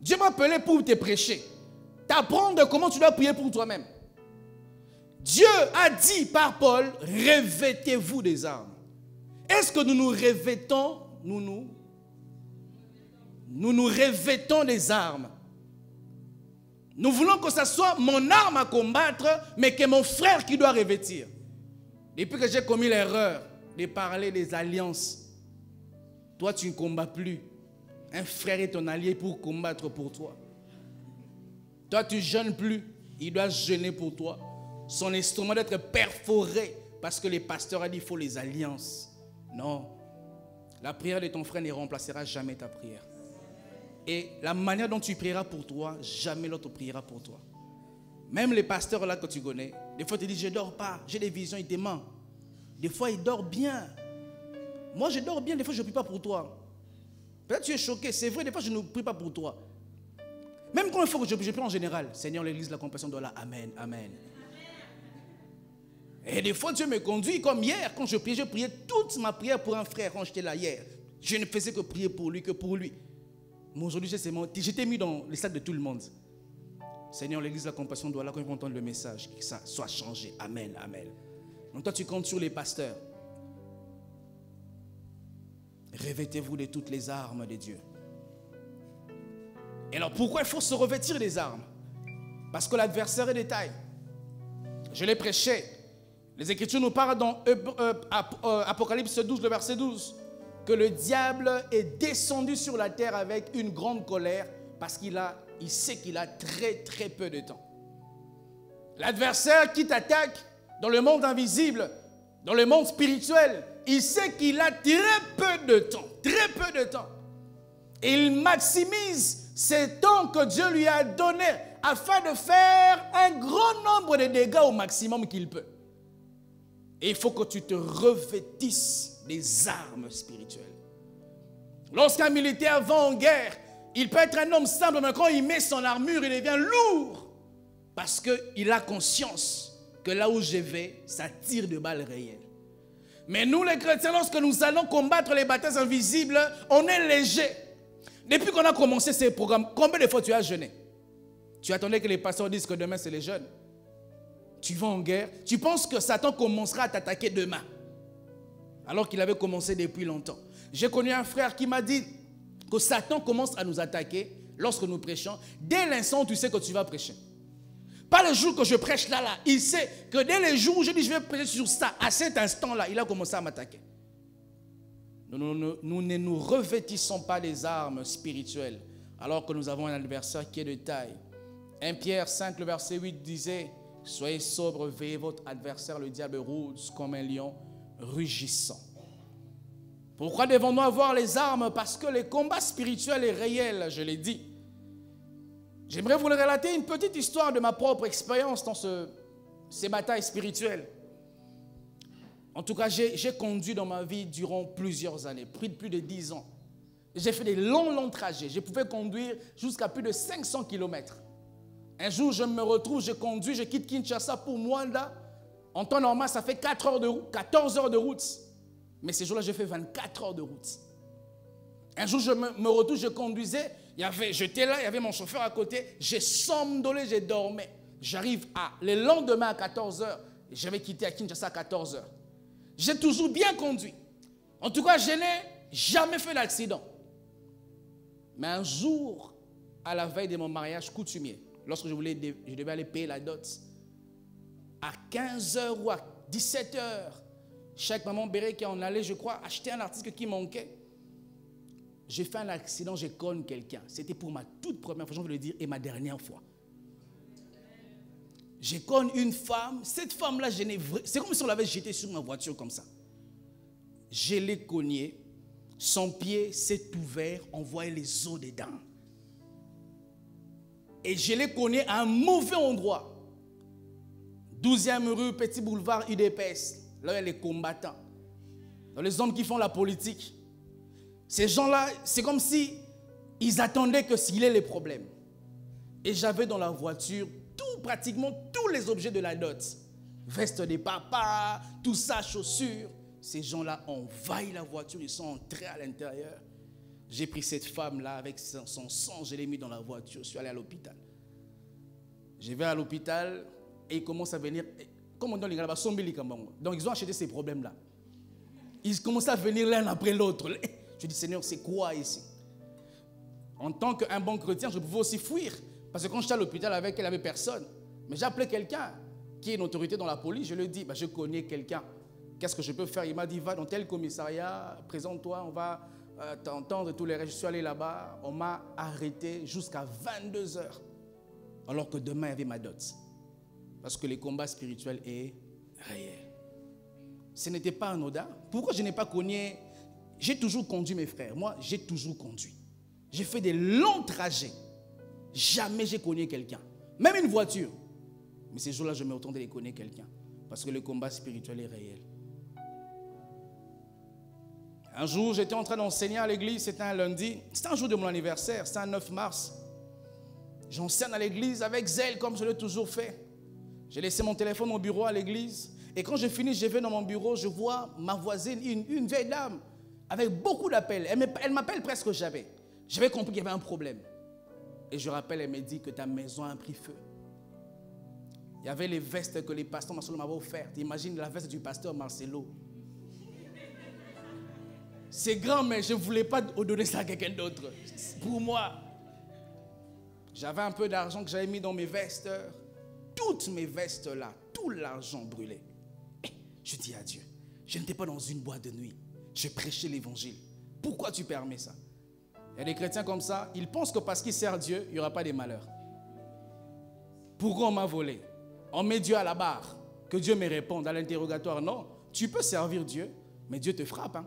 Dieu m'a appelé pour te prêcher. T'apprendre comment tu dois prier pour toi-même. Dieu a dit par Paul, revêtez-vous des armes. Est-ce que nous nous revêtons, nous nous revêtons des armes? Nous voulons que ce soit mon arme à combattre, mais que mon frère qui doit revêtir. Depuis que j'ai commis l'erreur de parler des alliances, toi tu ne combats plus. Un frère est ton allié pour combattre pour toi. Toi tu ne jeûnes plus, il doit jeûner pour toi. Son instrument doit être perforé parce que le pasteur a dit qu'il faut les alliances. Non, la prière de ton frère ne remplacera jamais ta prière. Et la manière dont tu prieras pour toi, jamais l'autre priera pour toi. Même les pasteurs là que tu connais, des fois ils te disent je ne dors pas, j'ai des visions, ils te mentent. Des fois ils dorment bien. Moi je dors bien, des fois je ne prie pas pour toi. Peut-être tu es choqué, c'est vrai, des fois je ne prie pas pour toi. Même quand il faut que je prie en général, Seigneur, l'Église, la compassion de là, Amen, Amen. Et des fois Dieu me conduit comme hier, quand je priais toute ma prière pour un frère quand j'étais là hier. Je ne faisais que prier pour lui, que pour lui. Mais aujourd'hui, j'étais mis dans les sacs de tout le monde. Seigneur, l'Église, la compassion doit là, quand ils vont entendre le message, que ça soit changé. Amen, Amen. Donc toi, tu comptes sur les pasteurs. Revêtez-vous de toutes les armes de Dieu. Et alors, pourquoi il faut se revêtir des armes? Parce que l'adversaire est de taille. Je l'ai prêché. Les Écritures nous parlent dans Apocalypse 12, le verset 12, que le diable est descendu sur la terre avec une grande colère parce qu'il sait qu'il a très très peu de temps. L'adversaire qui t'attaque dans le monde invisible, dans le monde spirituel, il sait qu'il a très peu de temps, très peu de temps. Et il maximise ces temps que Dieu lui a donnés afin de faire un grand nombre de dégâts au maximum qu'il peut. Et il faut que tu te revêtisses des armes spirituelles. Lorsqu'un militaire va en guerre, il peut être un homme simple, mais quand il met son armure, il devient lourd. Parce qu'il a conscience que là où je vais, ça tire de balles réelles. Mais nous les chrétiens, lorsque nous allons combattre les batailles invisibles, on est léger. Depuis qu'on a commencé ces programmes, combien de fois tu as jeûné? Tu attendais que les pasteurs disent que demain c'est les jeûnes. Tu vas en guerre, tu penses que Satan commencera à t'attaquer demain, alors qu'il avait commencé depuis longtemps. J'ai connu un frère qui m'a dit que Satan commence à nous attaquer lorsque nous prêchons, dès l'instant où tu sais que tu vas prêcher. Pas le jour que je prêche là. Il sait que dès les jours où je dis je vais prêcher sur ça, à cet instant-là, il a commencé à m'attaquer. Nous ne nous revêtissons pas des armes spirituelles alors que nous avons un adversaire qui est de taille. 1 Pierre 5, le verset 8 disait, soyez sobres, veillez, votre adversaire, le diable, rôde comme un lion rugissant. Pourquoi devons-nous avoir les armes? Parce que le combat spirituel est réel, je l'ai dit. J'aimerais vous relater une petite histoire de ma propre expérience dans ces batailles spirituelles. En tout cas, j'ai conduit dans ma vie durant plusieurs années, plus de 10 ans. J'ai fait des longs trajets. Je pouvais conduire jusqu'à plus de 500 km. Un jour, je me retrouve, je conduis, je quitte Kinshasa pour Mwanda. En temps normal, ça fait 14 heures de route. Mais ces jours-là, j'ai fait 24 heures de route. Un jour, je me retrouve, je conduisais. J'étais là, il y avait mon chauffeur à côté. J'ai somnolé, j'ai dormi. J'arrive le lendemain à 14 heures. J'avais quitté à Kinshasa à 14 heures. J'ai toujours bien conduit. En tout cas, je n'ai jamais fait d'accident. Mais un jour, à la veille de mon mariage coutumier, lorsque je devais aller payer la dot, à 15h ou à 17h, chaque maman Béré qui en allait, je crois, acheter un article qui manquait. J'ai fait un accident, j'ai connu quelqu'un. C'était pour ma toute première fois, je veux le dire, et ma dernière fois. J'ai connu une femme. Cette femme-là, c'est comme si on l'avait jetée sur ma voiture comme ça. Je l'ai cognée. Son pied s'est ouvert, on voyait les os dedans. Et je l'ai cogné à un mauvais endroit. 12e rue, Petit Boulevard, UDPS. Là, il y a les combattants. Dans les hommes qui font la politique. Ces gens-là, c'est comme si ils attendaient que s'il y ait les problèmes. Et j'avais dans la voiture pratiquement tous les objets de la dot. Veste des papas, tout ça, chaussures. Ces gens-là ont envahi la voiture, ils sont entrés à l'intérieur. J'ai pris cette femme-là avec son sang, je l'ai mis dans la voiture, je suis allé à l'hôpital. Je vais à l'hôpital et ils commencent à venir, comme on dit là-bas, donc ils ont acheté ces problèmes-là. Ils commencent à venir l'un après l'autre. Je dis, Seigneur, c'est quoi ici? En tant qu'un bon chrétien, je pouvais aussi fuir. Parce que quand j'étais à l'hôpital avec elle, il n'y avait personne. Mais j'ai appelé quelqu'un qui est une autorité dans la police. Je lui ai dit, je connais quelqu'un. Qu'est-ce que je peux faire? Il m'a dit, va dans tel commissariat, présente-toi, on va t'entendre tous les règles. Je suis allé là-bas, on m'a arrêté jusqu'à 22 heures. Alors que demain, il y avait ma dot. Parce que le combat spirituel est réel. Ce n'était pas anodin. Pourquoi je n'ai pas connu? J'ai toujours conduit mes frères. Moi, j'ai toujours conduit. J'ai fait des longs trajets. Jamais j'ai connu quelqu'un. Même une voiture. Mais ces jours-là, je me retournais de connaître quelqu'un. Parce que le combat spirituel est réel. Un jour, j'étais en train d'enseigner à l'église. C'était un lundi. C'était un jour de mon anniversaire. C'était un 9 mars. J'enseigne à l'église avec zèle comme je l'ai toujours fait. J'ai laissé mon téléphone au bureau à l'église. Et quand je finis, je vais dans mon bureau. Je vois ma voisine, une vieille dame, avec beaucoup d'appels. Elle m'appelle presque jamais. J'avais compris qu'il y avait un problème. Et je rappelle, elle me dit que ta maison a pris feu. Il y avait les vestes que les pasteurs Marcelo m'avaient offertes. Imagine la veste du pasteur Marcelo. C'est grand, mais je ne voulais pas donner ça à quelqu'un d'autre. Pour moi, j'avais un peu d'argent que j'avais mis dans mes vestes. Toutes mes vestes là, tout l'argent brûlait. Je dis à Dieu, je n'étais pas dans une boîte de nuit. Je prêchais l'évangile. Pourquoi tu permets ça? Il y a des chrétiens comme ça, ils pensent que parce qu'ils servent Dieu, il n'y aura pas de malheur. Pourquoi on m'a volé? On met Dieu à la barre. Que Dieu me réponde à l'interrogatoire. Non, tu peux servir Dieu, mais Dieu te frappe. Hein?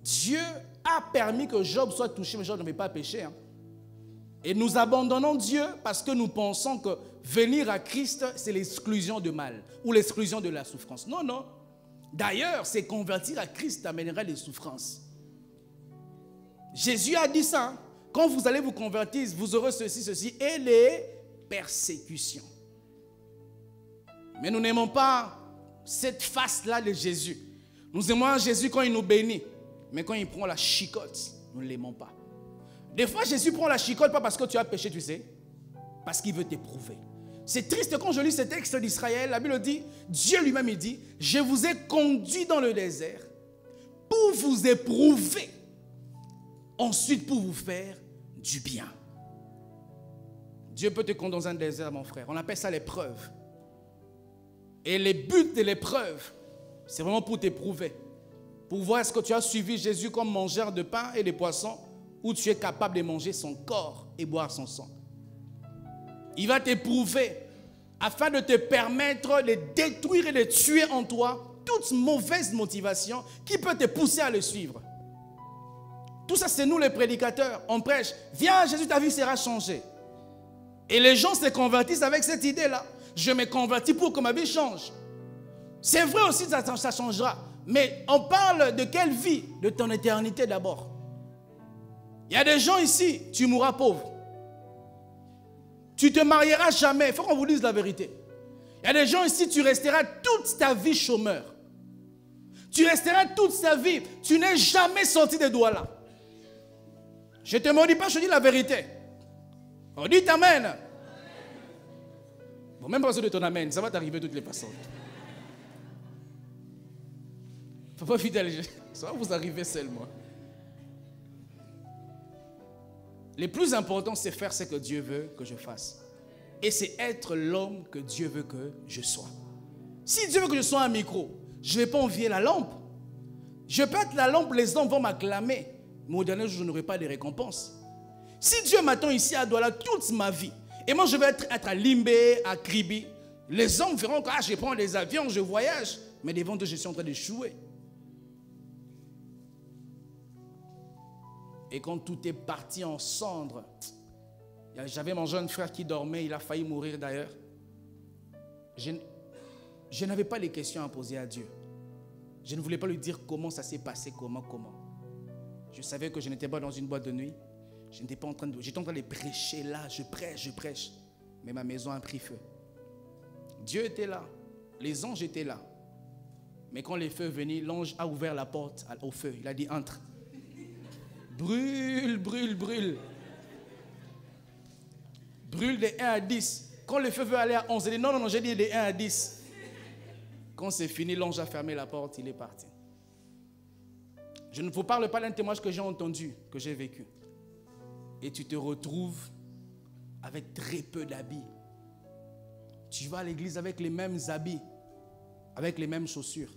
Dieu a permis que Job soit touché, mais Job n'avait pas péché. Hein? Et nous abandonnons Dieu parce que nous pensons que venir à Christ, c'est l'exclusion de mal ou l'exclusion de la souffrance. Non, non. D'ailleurs, c'est convertir à Christ amènera des souffrances. Jésus a dit ça. Hein? Quand vous allez vous convertir, vous aurez ceci, et les persécutions. Mais nous n'aimons pas cette face-là de Jésus. Nous aimons Jésus quand il nous bénit. Mais quand il prend la chicotte, nous ne l'aimons pas. Des fois, Jésus prend la chicotte pas parce que tu as péché, tu sais. Parce qu'il veut t'éprouver. C'est triste quand je lis ce texte d'Israël. La Bible dit, Dieu lui-même il dit, je vous ai conduit dans le désert pour vous éprouver. Ensuite, pour vous faire du bien. Dieu peut te conduire dans un désert, mon frère. On appelle ça l'épreuve. Et les buts de l'épreuve, c'est vraiment pour t'éprouver. Pour voir est-ce que tu as suivi Jésus comme mangeur de pain et de poissons, ou tu es capable de manger son corps et boire son sang. Il va t'éprouver afin de te permettre de détruire et de tuer en toi toute mauvaise motivation qui peut te pousser à le suivre. Tout ça, c'est nous les prédicateurs. On prêche, viens Jésus, ta vie sera changée. Et les gens se convertissent avec cette idée-là. Je me convertis pour que ma vie change. C'est vrai aussi que ça changera. Mais on parle de quelle vie? De ton éternité d'abord. Il y a des gens ici, tu mourras pauvre. Tu te marieras jamais. Il faut qu'on vous dise la vérité. Il y a des gens ici, tu resteras toute ta vie chômeur. Tu resteras toute ta vie. Tu n'es jamais sorti de Douala. Je ne te maudis pas, je te dis la vérité. On dit amen. Bon, même pas besoin de ton amen, ça va t'arriver toutes les façons. Faut pas fidèle, ça va vous arriver seulement. Le plus important, c'est faire ce que Dieu veut que je fasse. Et c'est être l'homme que Dieu veut que je sois. Si Dieu veut que je sois un micro, je ne vais pas envier la lampe. Je peux être la lampe, les hommes vont m'acclamer. Mais au dernier jour, je n'aurai pas de récompense. Si Dieu m'attend ici à Douala toute ma vie, et moi je vais être à Limbé, à Kribi, les hommes verront que je prends des avions, je voyage, mais devant Dieu, je suis en train d'échouer. Et quand tout est parti en cendres, j'avais mon jeune frère qui dormait, il a failli mourir d'ailleurs. Je n'avais pas les questions à poser à Dieu. Je ne voulais pas lui dire comment ça s'est passé, comment. Je savais que je n'étais pas dans une boîte de nuit. J'étais en train de prêcher là, je prêche. Mais ma maison a pris feu. Dieu était là, les anges étaient là. Mais quand les feux venaient, l'ange a ouvert la porte au feu. Il a dit entre. Brûle. Brûle de 1 à 10. Quand le feu veut aller à 11, il dit non, j'ai dit de 1 à 10. Quand c'est fini, l'ange a fermé la porte, il est parti. Je ne vous parle pas d'un témoignage que j'ai entendu, que j'ai vécu. Et tu te retrouves avec très peu d'habits. Tu vas à l'église avec les mêmes habits, avec les mêmes chaussures.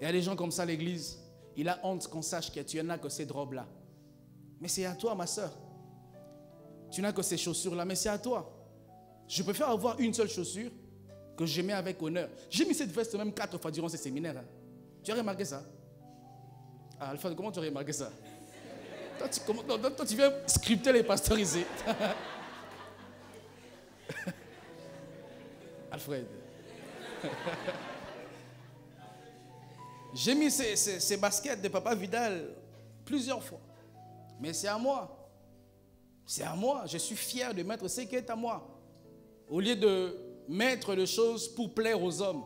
Il y a des gens comme ça à l'église, il a honte qu'on sache que tu n'as que ces robes-là. Mais c'est à toi, ma soeur. Tu n'as que ces chaussures-là, mais c'est à toi. Je préfère avoir une seule chaussure que je mets avec honneur. J'ai mis cette veste même 4 fois durant ces séminaires. Hein. Tu as remarqué ça? Ah, Alpha, comment tu as remarqué ça? Toi, tu viens scripter les pasteurs ici. Alfred. J'ai mis ces baskets de Papa Vidal plusieurs fois. Mais c'est à moi. C'est à moi. Je suis fier de mettre ce qui est à moi. Au lieu de mettre les choses pour plaire aux hommes.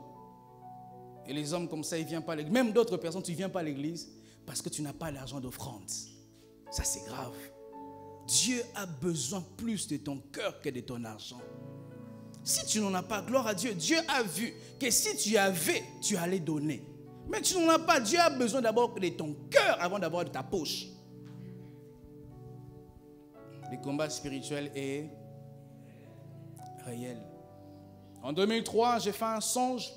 Et les hommes comme ça, ils ne viennent pas à l'église. Même d'autres personnes, tu ne viens pas à l'église parce que tu n'as pas l'argent d'offrande. Ça, c'est grave. Dieu a besoin plus de ton cœur que de ton argent. Si tu n'en as pas, gloire à Dieu. Dieu a vu que si tu avais, tu allais donner. Mais tu n'en as pas. Dieu a besoin d'abord de ton cœur avant d'avoir de ta poche. Le combat spirituel est réel. En 2003, j'ai fait un songe.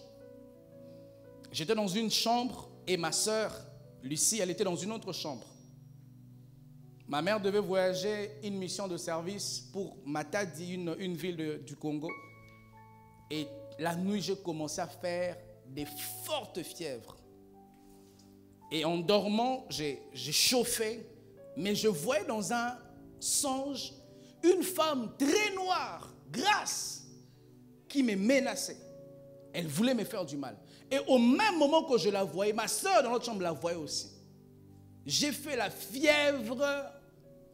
J'étais dans une chambre et ma soeur, Lucie, elle était dans une autre chambre. Ma mère devait voyager une mission de service pour Matadi, une ville du Congo. Et la nuit, j'ai commencé à faire des fortes fièvres. Et en dormant, j'ai chauffé, mais je voyais dans un songe une femme très noire, grasse, qui me menaçait. Elle voulait me faire du mal. Et au même moment que je la voyais, ma soeur dans l'autre chambre la voyait aussi. J'ai fait la fièvre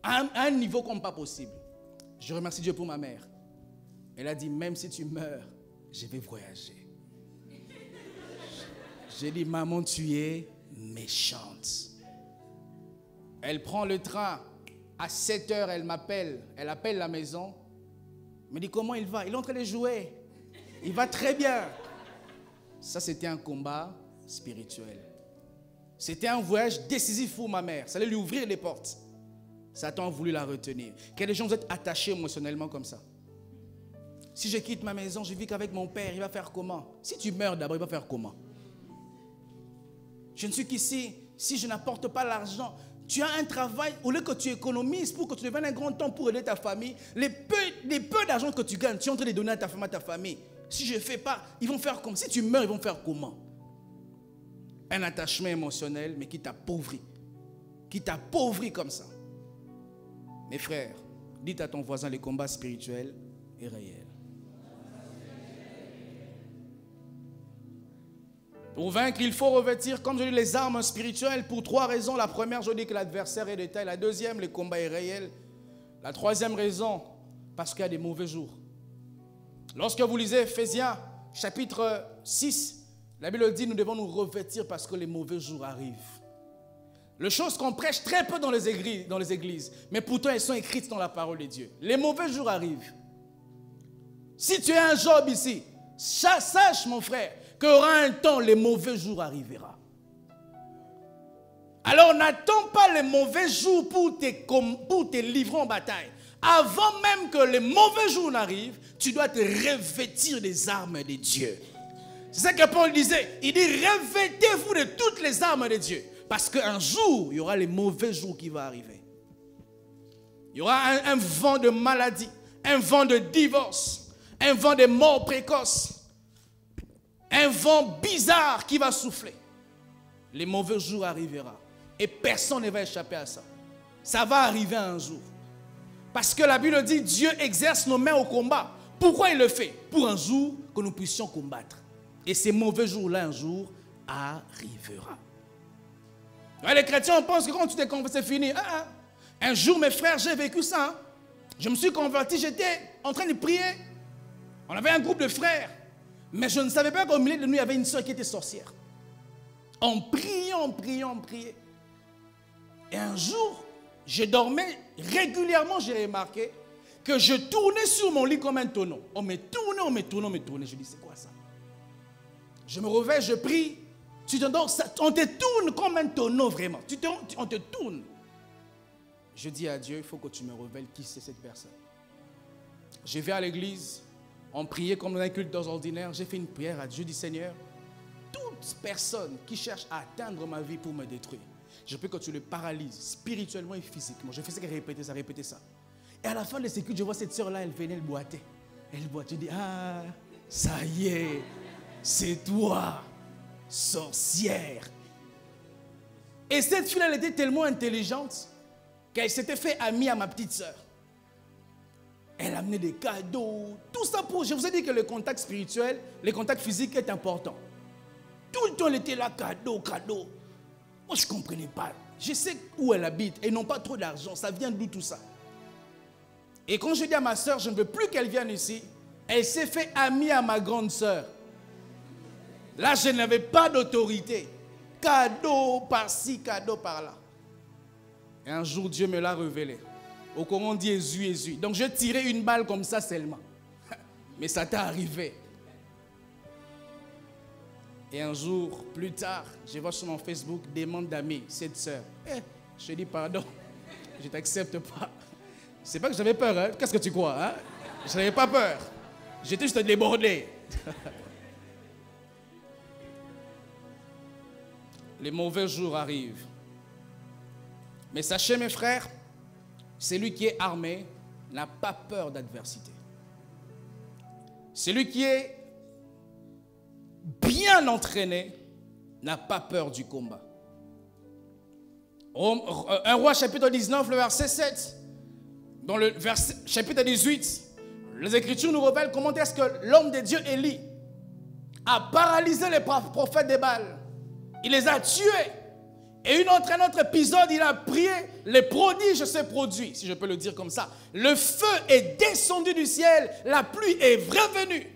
à un niveau comme pas possible. Je remercie Dieu pour ma mère. Elle a dit, même si tu meurs, je vais voyager. J'ai dit, maman, tu es méchante. Elle prend le train. À 7 heures, elle m'appelle. Elle appelle la maison. Elle me dit, comment il va? Il est en train de jouer. Il va très bien. Ça, c'était un combat spirituel. C'était un voyage décisif pour ma mère. Ça allait lui ouvrir les portes. Satan a voulu la retenir. Quel des gens vous êtes attachés émotionnellement comme ça? Si je quitte ma maison, je vis qu'avec mon père, il va faire comment? Si tu meurs d'abord, il va faire comment? Je ne suis qu'ici, si je n'apporte pas l'argent, tu as un travail, au lieu que tu économises pour que tu deviennes un grand homme pour aider ta famille, les peu d'argent que tu gagnes, tu es en train de donner à ta famille. Si je ne fais pas, ils vont faire comment? Si tu meurs, ils vont faire comment? Un attachement émotionnel, mais qui t'appauvrit. Qui t'appauvrit comme ça. Mes frères, dites à ton voisin, le combat spirituel est réel. Pour vaincre, il faut revêtir, comme je dis, les armes spirituelles pour 3 raisons. La première, je dis que l'adversaire est de taille. La deuxième, le combat est réel. La troisième raison, parce qu'il y a des mauvais jours. Lorsque vous lisez Ephésiens, chapitre 6, la Bible dit, nous devons nous revêtir parce que les mauvais jours arrivent. Les choses qu'on prêche très peu dans les églises, mais pourtant elles sont écrites dans la parole de Dieu. Les mauvais jours arrivent. Si tu as un Job ici, sache mon frère, qu'il y aura un temps, les mauvais jours arriveront. Alors n'attends pas les mauvais jours pour te livrer en bataille. Avant même que les mauvais jours n'arrivent, tu dois te revêtir des armes de Dieu. C'est ça que Paul disait. Il dit, revêtez-vous de toutes les armes de Dieu. Parce qu'un jour, il y aura les mauvais jours qui vont arriver. Il y aura un vent de maladie, un vent de divorce, un vent de mort précoce. Un vent bizarre qui va souffler. Les mauvais jours arriveront. Et personne ne va échapper à ça. Ça va arriver un jour. Parce que la Bible dit, Dieu exerce nos mains au combat. Pourquoi il le fait? Pour un jour que nous puissions combattre. Et ces mauvais jours-là, un jour, arriveront. Les chrétiens pensent que quand tu t'es converti, c'est fini. Un jour, mes frères, j'ai vécu ça. Je me suis converti, j'étais en train de prier. On avait un groupe de frères. Mais je ne savais pas qu'au milieu de nous, il y avait une soeur qui était sorcière. On priait, on priait, on priait. Et un jour, je dormais régulièrement, j'ai remarqué que je tournais sur mon lit comme un tonneau. On me tournait, on me tournait, on me tournait. Je dis, c'est quoi ça? Je me réveille, je prie. On te tourne comme un tonneau, vraiment. On te tourne. Je dis à Dieu, il faut que tu me révèles qui c'est cette personne. Je vais à l'église. On priait comme dans un culte ordinaire. J'ai fait une prière à Dieu. Je dis, Seigneur, toute personne qui cherche à atteindre ma vie pour me détruire, je prie que tu le paralyses spirituellement et physiquement. Je faisais que répéter ça. Et à la fin de ce culte, je vois cette sœur-là, elle venait, elle boitait. Elle boitait. Je dis, ah, ça y est, c'est toi, sorcière. Et cette fille-là, elle était tellement intelligente qu'elle s'était fait amie à ma petite sœur. Elle amenait des cadeaux, tout ça pour... Je vous ai dit que le contact spirituel, le contact physique est important. Tout le temps, elle était là, cadeau. Moi, je ne comprenais pas. Je sais où elle habite et non pas trop d'argent. Ça vient d'où tout ça? Et quand je dis à ma soeur, je ne veux plus qu'elle vienne ici, elle s'est fait amie à ma grande soeur. Là, je n'avais pas d'autorité. Cadeau par-ci, cadeau par-là. Et un jour, Dieu me l'a révélé. Au Coran, on dit Jésus. Donc, je tirais une balle comme ça seulement. Mais ça t'est arrivé. Et un jour, plus tard, je vois sur mon Facebook, demande d'amis, cette sœur. Je dis pardon, je ne t'accepte pas. C'est pas que j'avais peur, hein? Qu'est-ce que tu crois, hein? Je n'avais pas peur. J'étais juste débordé. Les mauvais jours arrivent. Mais sachez, mes frères, celui qui est armé n'a pas peur d'adversité. Celui qui est bien entraîné n'a pas peur du combat. 1 Roi chapitre 19, le verset 7. Dans le chapitre 18, les Écritures nous révèlent comment est-ce que l'homme de Dieu Élie a paralysé les prophètes de Baal. Il les a tués. Et un autre épisode, il a prié, les prodiges se produisent, si je peux le dire comme ça. Le feu est descendu du ciel, la pluie est revenue.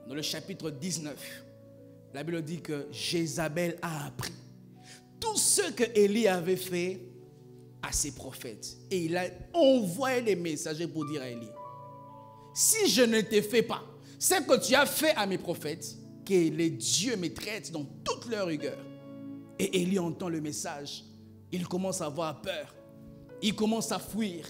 Dans le chapitre 19, la Bible dit que Jézabel a appris tout ce que Élie avait fait à ses prophètes. Et il a envoyé des messagers pour dire à Élie, si je ne te fais pas ce que tu as fait à mes prophètes, que les dieux me traitent dans toute leur rigueur. Et Élie entend le message. Il commence à avoir peur. Il commence à fuir.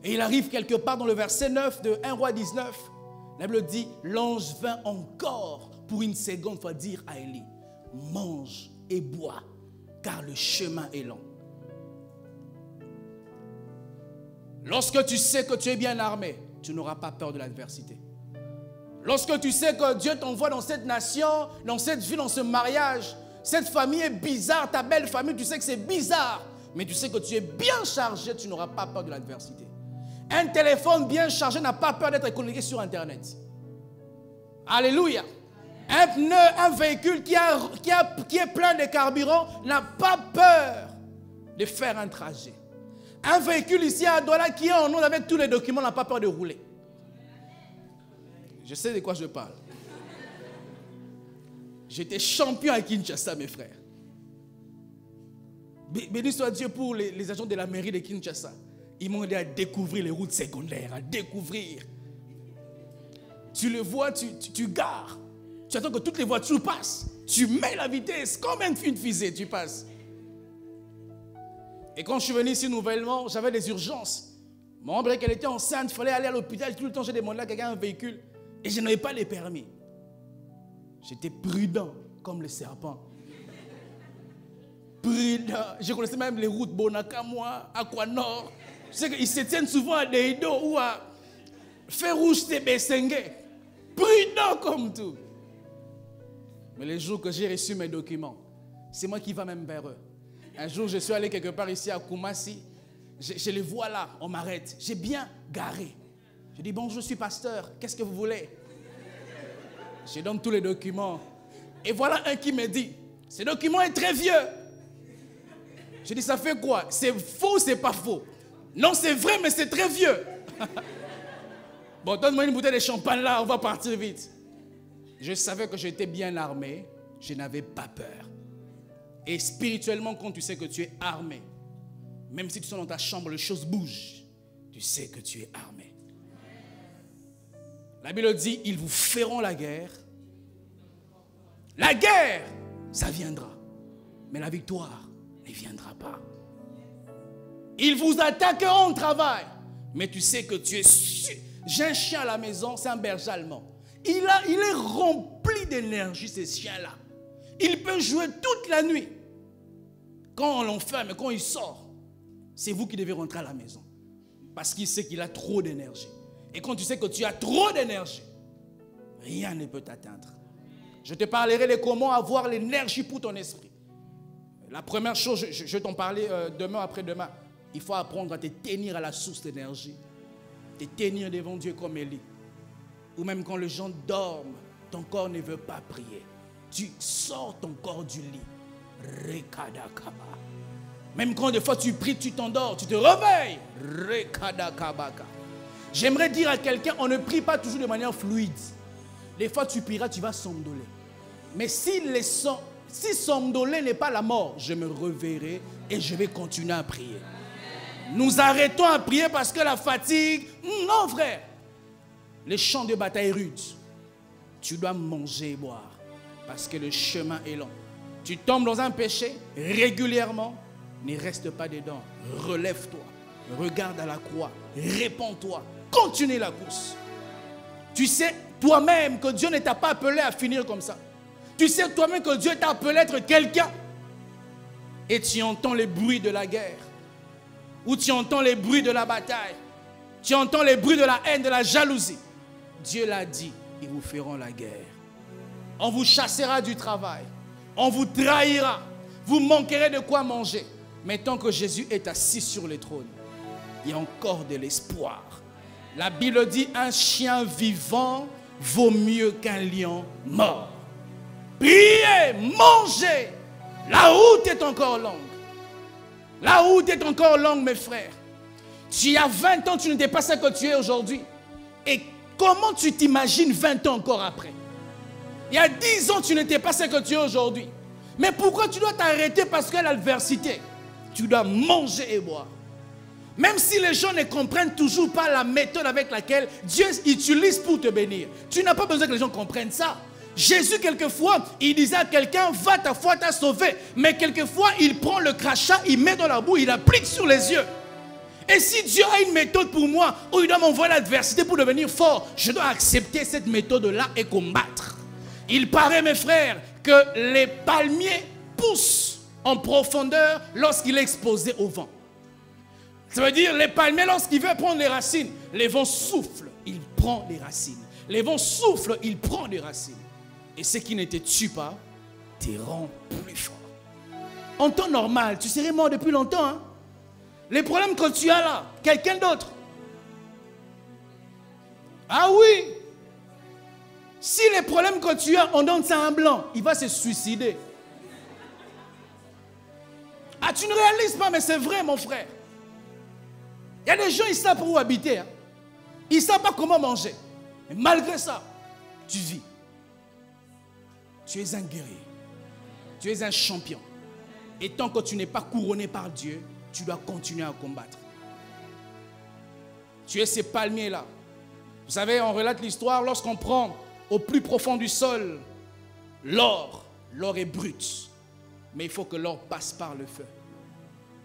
Et il arrive quelque part dans le verset 9 de 1 Roi 19. La Bible dit, l'ange vint encore pour une seconde fois dire à Élie, mange et bois, car le chemin est long. Lorsque tu sais que tu es bien armé, tu n'auras pas peur de l'adversité. Lorsque tu sais que Dieu t'envoie dans cette nation, dans cette vie, dans ce mariage, cette famille est bizarre, ta belle famille, tu sais que c'est bizarre, mais tu sais que tu es bien chargé, tu n'auras pas peur de l'adversité. Un téléphone bien chargé n'a pas peur d'être connecté sur Internet. Alléluia. Un pneu, un véhicule qui est plein de carburant n'a pas peur de faire un trajet. Un véhicule ici à Douala qui est en ordre avec tous les documents n'a pas peur de rouler. Je sais de quoi je parle. J'étais champion à Kinshasa, mes frères. Béni soit Dieu pour les agents de la mairie de Kinshasa. Ils m'ont aidé à découvrir les routes secondaires, à découvrir. Tu le vois, tu gares. Tu attends que toutes les voitures passent. Tu mets la vitesse comme une fusée, tu passes. Et quand je suis venu ici nouvellement, j'avais des urgences. Mon ombre, qu'elle était enceinte, il fallait aller à l'hôpital. Tout le temps, j'ai demandé à quelqu'un un véhicule. Et je n'avais pas les permis. J'étais prudent comme le serpent. Prudent. Je connaissais même les routes Bonakamwa, Aquanor. Je sais qu'ils se tiennent souvent à Deido ou à Fer Rouge Tébessengue. Prudent comme tout. Mais les jours que j'ai reçu mes documents, c'est moi qui vais même vers eux. Un jour, je suis allé quelque part ici à Koumassi. Je les vois là, on m'arrête. J'ai bien garé. Je dis, bon, je suis pasteur, qu'est-ce que vous voulez? Je donne tous les documents. Et voilà un qui me dit, ce document est très vieux. Je dis, ça fait quoi? C'est faux ou c'est pas faux? Non, c'est vrai, mais c'est très vieux. Bon, donne-moi une bouteille de champagne là, on va partir vite. Je savais que j'étais bien armé, je n'avais pas peur. Et spirituellement, quand tu sais que tu es armé, même si tu es dans ta chambre, les choses bougent, tu sais que tu es armé. La Bible dit, ils vous feront la guerre. La guerre, ça viendra. Mais la victoire ne viendra pas. Ils vous attaqueront au travail. Mais tu sais que tu es sûr. J'ai un chien à la maison, c'est un berger allemand. Il est rempli d'énergie, ce chien-là. Il peut jouer toute la nuit. Quand on l'enferme et quand il sort, c'est vous qui devez rentrer à la maison. Parce qu'il sait qu'il a trop d'énergie. Et quand tu sais que tu as trop d'énergie, rien ne peut t'atteindre. Je te parlerai de comment avoir l'énergie pour ton esprit. La première chose, je vais t'en parler demain après-demain. Il faut apprendre à te tenir à la source d'énergie. Te tenir devant Dieu comme Élie. Ou même quand les gens dorment, ton corps ne veut pas prier. Tu sors ton corps du lit. Rekadakaba. Même quand des fois tu pries, tu t'endors, tu te réveilles. Rekadakabaka. J'aimerais dire à quelqu'un, on ne prie pas toujours de manière fluide. Des fois tu prieras, tu vas somnoler. Mais si somnoler n'est pas la mort, je me réveillerai et je vais continuer à prier. Nous arrêtons à prier parce que la fatigue... Non frère. Les champs de bataille rudes. Tu dois manger et boire. Parce que le chemin est long. Tu tombes dans un péché régulièrement. Ne reste pas dedans. Relève-toi. Regarde à la croix. Répands-toi. Continue la course. Tu sais toi-même que Dieu ne t'a pas appelé à finir comme ça. Tu sais toi-même que Dieu t'a appelé à être quelqu'un. Et tu entends les bruits de la guerre. Ou tu entends les bruits de la bataille. Tu entends les bruits de la haine, de la jalousie. Dieu l'a dit, ils vous feront la guerre. On vous chassera du travail. On vous trahira. Vous manquerez de quoi manger. Mais tant que Jésus est assis sur le trône, il y a encore de l'espoir. La Bible dit, un chien vivant vaut mieux qu'un lion mort. Priez, mangez. La route est encore longue. La route est encore longue, mes frères. Tu as 20 ans, tu n'étais pas ce que tu es aujourd'hui. Et comment tu t'imagines 20 ans encore après? Il y a 10 ans, tu n'étais pas ce que tu es aujourd'hui. Mais pourquoi tu dois t'arrêter? Parce que l'adversité, tu dois manger et boire. Même si les gens ne comprennent toujours pas la méthode avec laquelle Dieu utilise pour te bénir. Tu n'as pas besoin que les gens comprennent ça. Jésus, quelquefois, il disait à quelqu'un, va, ta foi t'a sauvé. Mais quelquefois, il prend le crachat, il met dans la boue, il applique sur les yeux. Et si Dieu a une méthode pour moi, où il doit m'envoyer l'adversité pour devenir fort, je dois accepter cette méthode-là et combattre. Il paraît, mes frères, que les palmiers poussent en profondeur lorsqu'il est exposé au vent. Ça veut dire, les palmiers, lorsqu'il veut prendre les racines, les vents soufflent, il prend des racines. Les vents soufflent, il prend des racines. Et ce qui ne te tue pas, te rend plus fort. En temps normal, tu serais mort depuis longtemps. Hein? Les problèmes que tu as là, quelqu'un d'autre. Ah oui. Si les problèmes que tu as, on donne ça à un blanc, il va se suicider. Ah, tu ne réalises pas, mais c'est vrai, mon frère. Il y a des gens, ils savent où habiter. Hein? Ils ne savent pas comment manger. Mais malgré ça, tu vis. Tu es un guerrier. Tu es un champion. Et tant que tu n'es pas couronné par Dieu, tu dois continuer à combattre. Tu es ces palmiers-là. Vous savez, on relate l'histoire lorsqu'on prend au plus profond du sol l'or. L'or est brut. Mais il faut que l'or passe par le feu.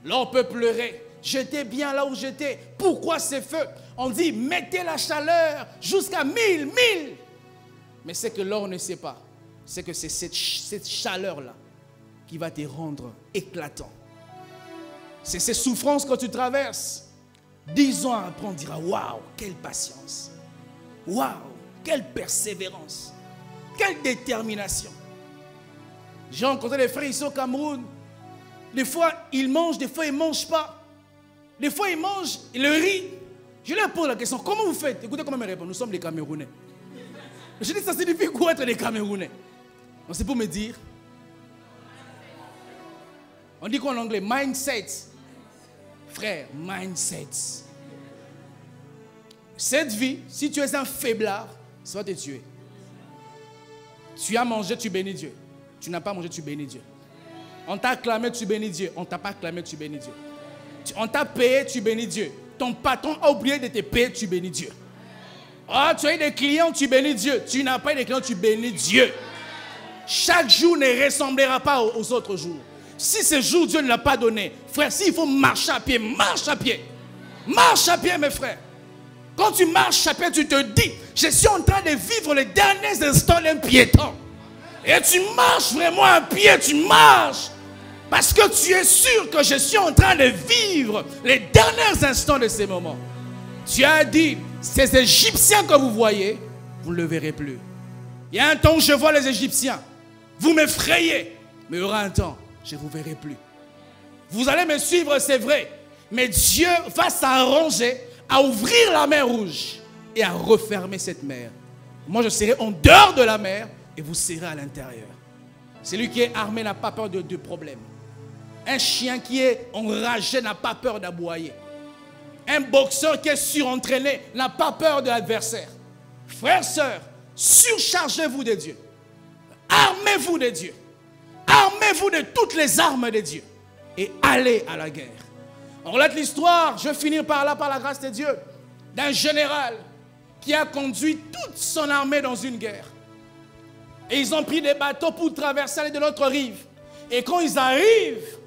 L'or peut pleurer. J'étais bien là où j'étais. Pourquoi ces feux? On dit, mettez la chaleur jusqu'à 1000. Mais c'est que l'or ne sait pas. C'est que c'est cette chaleur-là qui va te rendre éclatant. C'est ces souffrances que tu traverses. 10 ans après, on dira, waouh, quelle patience. Waouh, quelle persévérance. Quelle détermination. J'ai rencontré des frères ici au Cameroun. Des fois, ils mangent, des fois, ils ne mangent pas. Des fois, ils mangent le riz. Je leur pose la question, comment vous faites? Écoutez comment ils me répondent, nous sommes des Camerounais. Je dis, ça signifie quoi être des Camerounais? C'est pour me dire. On dit quoi en anglais? Mindset. Frère, mindset. Cette vie, si tu es un faiblard, ça va te tuer. Tu as mangé, tu bénis Dieu. Tu n'as pas mangé, tu bénis Dieu. On t'a acclamé, tu bénis Dieu. On ne t'a pas acclamé, tu bénis Dieu. On t'a payé, tu bénis Dieu. Ton patron a oublié de te payer, tu bénis Dieu. Ah, tu as eu des clients, tu bénis Dieu. Tu n'as pas eu des clients, tu bénis Dieu. Chaque jour ne ressemblera pas aux autres jours. Si ce jour Dieu ne l'a pas donné, frère, s'il faut marcher à pied, marche à pied. Marche à pied, mes frères. Quand tu marches à pied, tu te dis, je suis en train de vivre les derniers instants d'un piéton. Et tu marches vraiment à pied, tu marches. Parce que tu es sûr que je suis en train de vivre les derniers instants de ces moments. Tu as dit, ces Égyptiens que vous voyez, vous ne le verrez plus. Il y a un temps où je vois les Égyptiens. Vous m'effrayez. Mais il y aura un temps, je ne vous verrai plus. Vous allez me suivre, c'est vrai. Mais Dieu va s'arranger à ouvrir la mer rouge et à refermer cette mer. Moi, je serai en dehors de la mer et vous serez à l'intérieur. Celui qui est armé n'a pas peur de problèmes. Un chien qui est enragé n'a pas peur d'aboyer. Un boxeur qui est surentraîné n'a pas peur de l'adversaire. Frères, sœurs, surchargez-vous de Dieu. Armez-vous de Dieu. Armez-vous de toutes les armes de Dieu. Et allez à la guerre. On relate l'histoire, je vais finir par là, par la grâce de Dieu, d'un général qui a conduit toute son armée dans une guerre. Et ils ont pris des bateaux pour traverser, aller de l'autre rive. Et quand ils arrivent,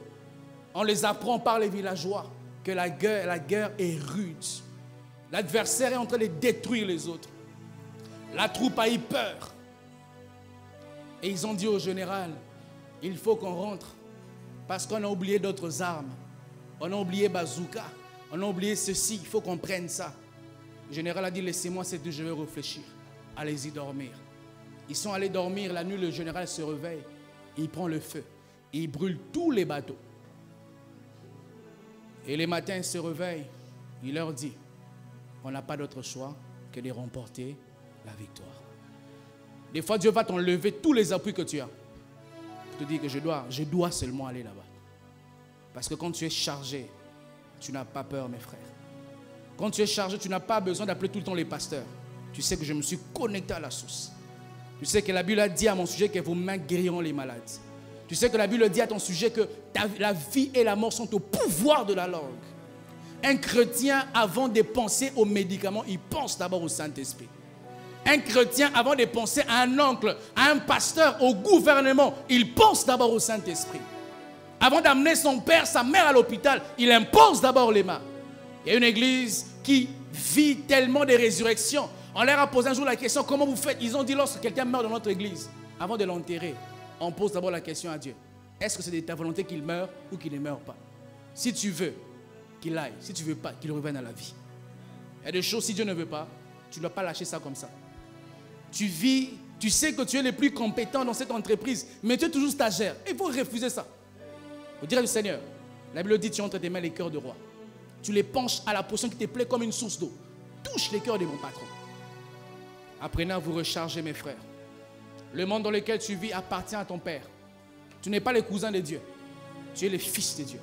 on les apprend par les villageois que la guerre est rude. L'adversaire est en train de détruire les autres. La troupe a eu peur. Et ils ont dit au général, il faut qu'on rentre parce qu'on a oublié d'autres armes. On a oublié bazooka, on a oublié ceci, il faut qu'on prenne ça. Le général a dit, laissez-moi cette nuit, je vais réfléchir. Allez-y dormir. Ils sont allés dormir, la nuit le général se réveille, il prend le feu, il brûle tous les bateaux. Et les matins, il se réveille, il leur dit, on n'a pas d'autre choix que de remporter la victoire. Des fois, Dieu va t'enlever tous les appuis que tu as. Pour te dire que je dois seulement aller là-bas. Parce que quand tu es chargé, tu n'as pas peur, mes frères. Quand tu es chargé, tu n'as pas besoin d'appeler tout le temps les pasteurs. Tu sais que je me suis connecté à la source. Tu sais que la Bible a dit à mon sujet que vos mains guériront les malades. Tu sais que la Bible dit à ton sujet que la vie et la mort sont au pouvoir de la langue. Un chrétien, avant de penser aux médicaments, il pense d'abord au Saint-Esprit. Un chrétien, avant de penser à un oncle, à un pasteur, au gouvernement, il pense d'abord au Saint-Esprit. Avant d'amener son père, sa mère à l'hôpital, il impose d'abord les mains. Il y a une église qui vit tellement de résurrections. On leur a posé un jour la question, comment vous faites? Ils ont dit, lorsque quelqu'un meurt dans notre église, avant de l'enterrer, on pose d'abord la question à Dieu. Est-ce que c'est de ta volonté qu'il meure ou qu'il ne meure pas? Si tu veux qu'il aille, si tu ne veux pas, qu'il revienne à la vie. Il y a des choses, si Dieu ne veut pas, tu ne dois pas lâcher ça comme ça. Tu vis, tu sais que tu es le plus compétent dans cette entreprise, mais tu es toujours stagiaire. Il faut refuser ça. Au dire du Seigneur, la Bible dit, tu as entre tes mains les cœurs de roi. Tu les penches à la portion qui te plaît comme une source d'eau. Touche les cœurs de mon patron. Apprenez à vous recharger, mes frères. Le monde dans lequel tu vis appartient à ton Père. Tu n'es pas le cousin de Dieu. Tu es le fils de Dieu.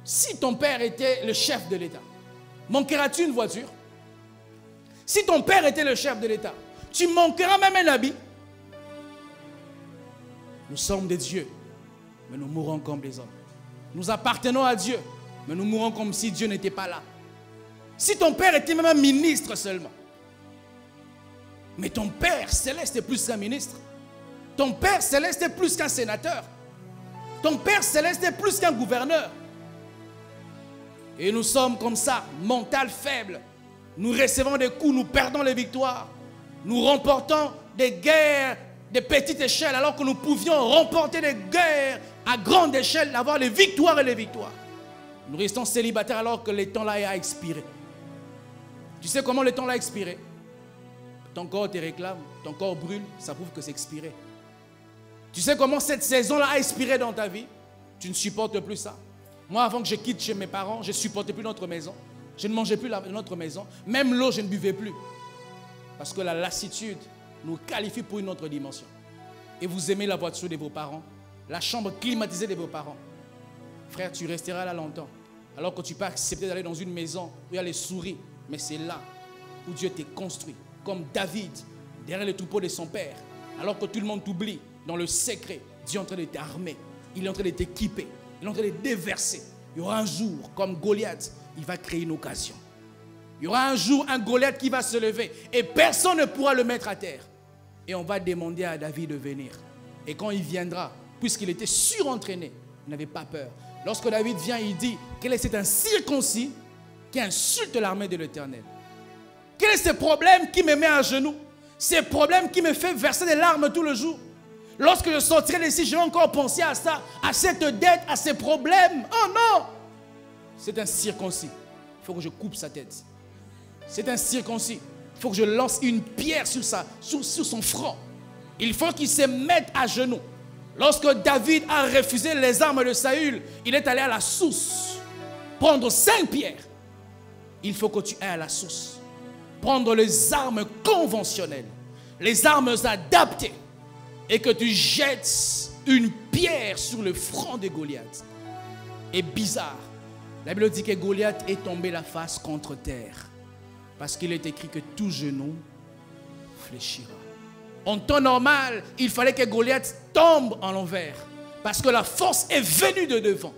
Si ton père était le chef de l'État, manqueras-tu une voiture? Si ton père était le chef de l'État, tu manqueras même un habit. Nous sommes des dieux, mais nous mourrons comme des hommes. Nous appartenons à Dieu, mais nous mourons comme si Dieu n'était pas là. Si ton père était même un ministre seulement, mais ton Père céleste est plus qu'un ministre. Ton Père céleste est plus qu'un sénateur. Ton Père céleste est plus qu'un gouverneur. Et nous sommes comme ça, mental faible. Nous recevons des coups, nous perdons les victoires. Nous remportons des guerres de petite échelle alors que nous pouvions remporter des guerres à grande échelle, avoir les victoires et les victoires. Nous restons célibataires alors que le temps là a expiré. Tu sais comment le temps là a expiré? Ton corps te réclame, ton corps brûle, ça prouve que c'est expiré. Tu sais comment cette saison-là a expiré dans ta vie? Tu ne supportes plus ça. Moi, avant que je quitte chez mes parents, je ne supportais plus notre maison. Je ne mangeais plus notre maison. Même l'eau, je ne buvais plus. Parce que la lassitude nous qualifie pour une autre dimension. Et vous aimez la voiture de vos parents, la chambre climatisée de vos parents. Frère, tu resteras là longtemps. Alors que tu peux accepter d'aller dans une maison où il y a les souris. Mais c'est là où Dieu t'est construit. Comme David, derrière le troupeau de son père. Alors que tout le monde t'oublie, dans le secret, Dieu est en train de t'armer. Il est en train de t'équiper. Il est en train de déverser. Il y aura un jour, comme Goliath, il va créer une occasion. Il y aura un jour un Goliath qui va se lever et personne ne pourra le mettre à terre. Et on va demander à David de venir. Et quand il viendra, puisqu'il était surentraîné, il n'avait pas peur. Lorsque David vient, il dit, quel est cet incirconcis qui insulte l'armée de l'Éternel? Quel est ce problème qui me met à genoux? Ce problème qui me fait verser des larmes tout le jour. Lorsque je sortirai d'ici, je vais encore penser à ça, à cette dette, à ces problèmes. Oh non! C'est un circoncis. Il faut que je coupe sa tête. C'est un circoncis. Il faut que je lance une pierre sur son front. Il faut qu'il se mette à genoux. Lorsque David a refusé les armes de Saül, il est allé à la source. Prendre 5 pierres. Il faut que tu ailles à la source. Prendre les armes conventionnelles. Les armes adaptées. Et que tu jettes une pierre sur le front de Goliath. Et bizarre, la Bible dit que Goliath est tombé la face contre terre. Parce qu'il est écrit que tout genou fléchira. En temps normal, il fallait que Goliath tombe en l'envers. Parce que la force est venue de devant.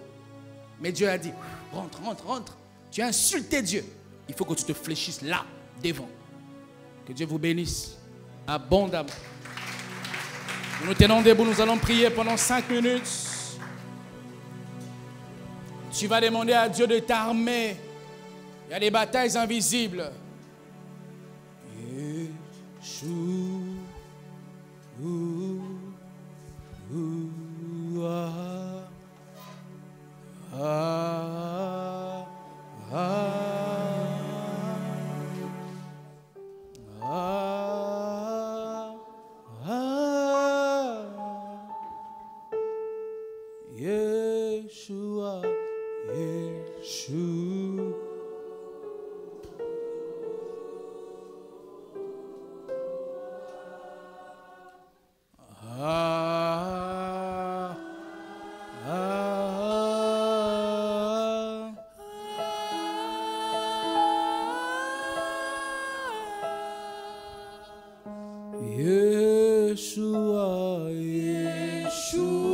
Mais Dieu a dit, rentre, rentre, rentre. Tu as insulté Dieu. Il faut que tu te fléchisses là, devant. Que Dieu vous bénisse abondamment. Nous nous tenons debout, nous allons prier pendant 5 minutes. Tu vas demander à Dieu de t'armer. Il y a des batailles invisibles. Yeshua, Yeshua.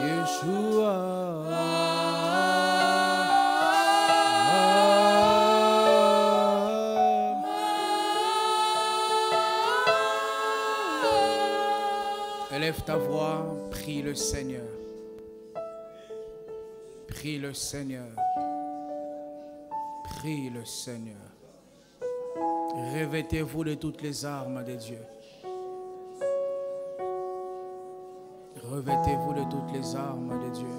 Yeshua, Élève ta voix, prie le Seigneur. Prie le Seigneur. Prie le Seigneur. Revêtez-vous de toutes les armes de Dieu. Revêtez-vous de toutes les armes de Dieu.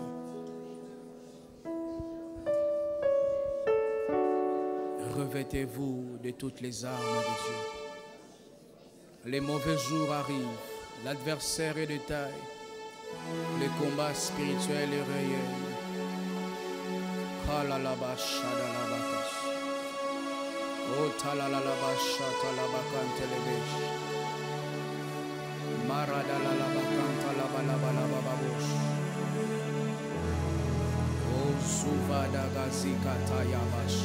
Revêtez-vous de toutes les armes de Dieu. Les mauvais jours arrivent. L'adversaire est de taille. Le combat spirituel est réel. Kalalabashadalabakas. Oh talalabashatalabakantelebech. Maradalalabakantalabalabababosh. Oh zuvadagazikatayabash.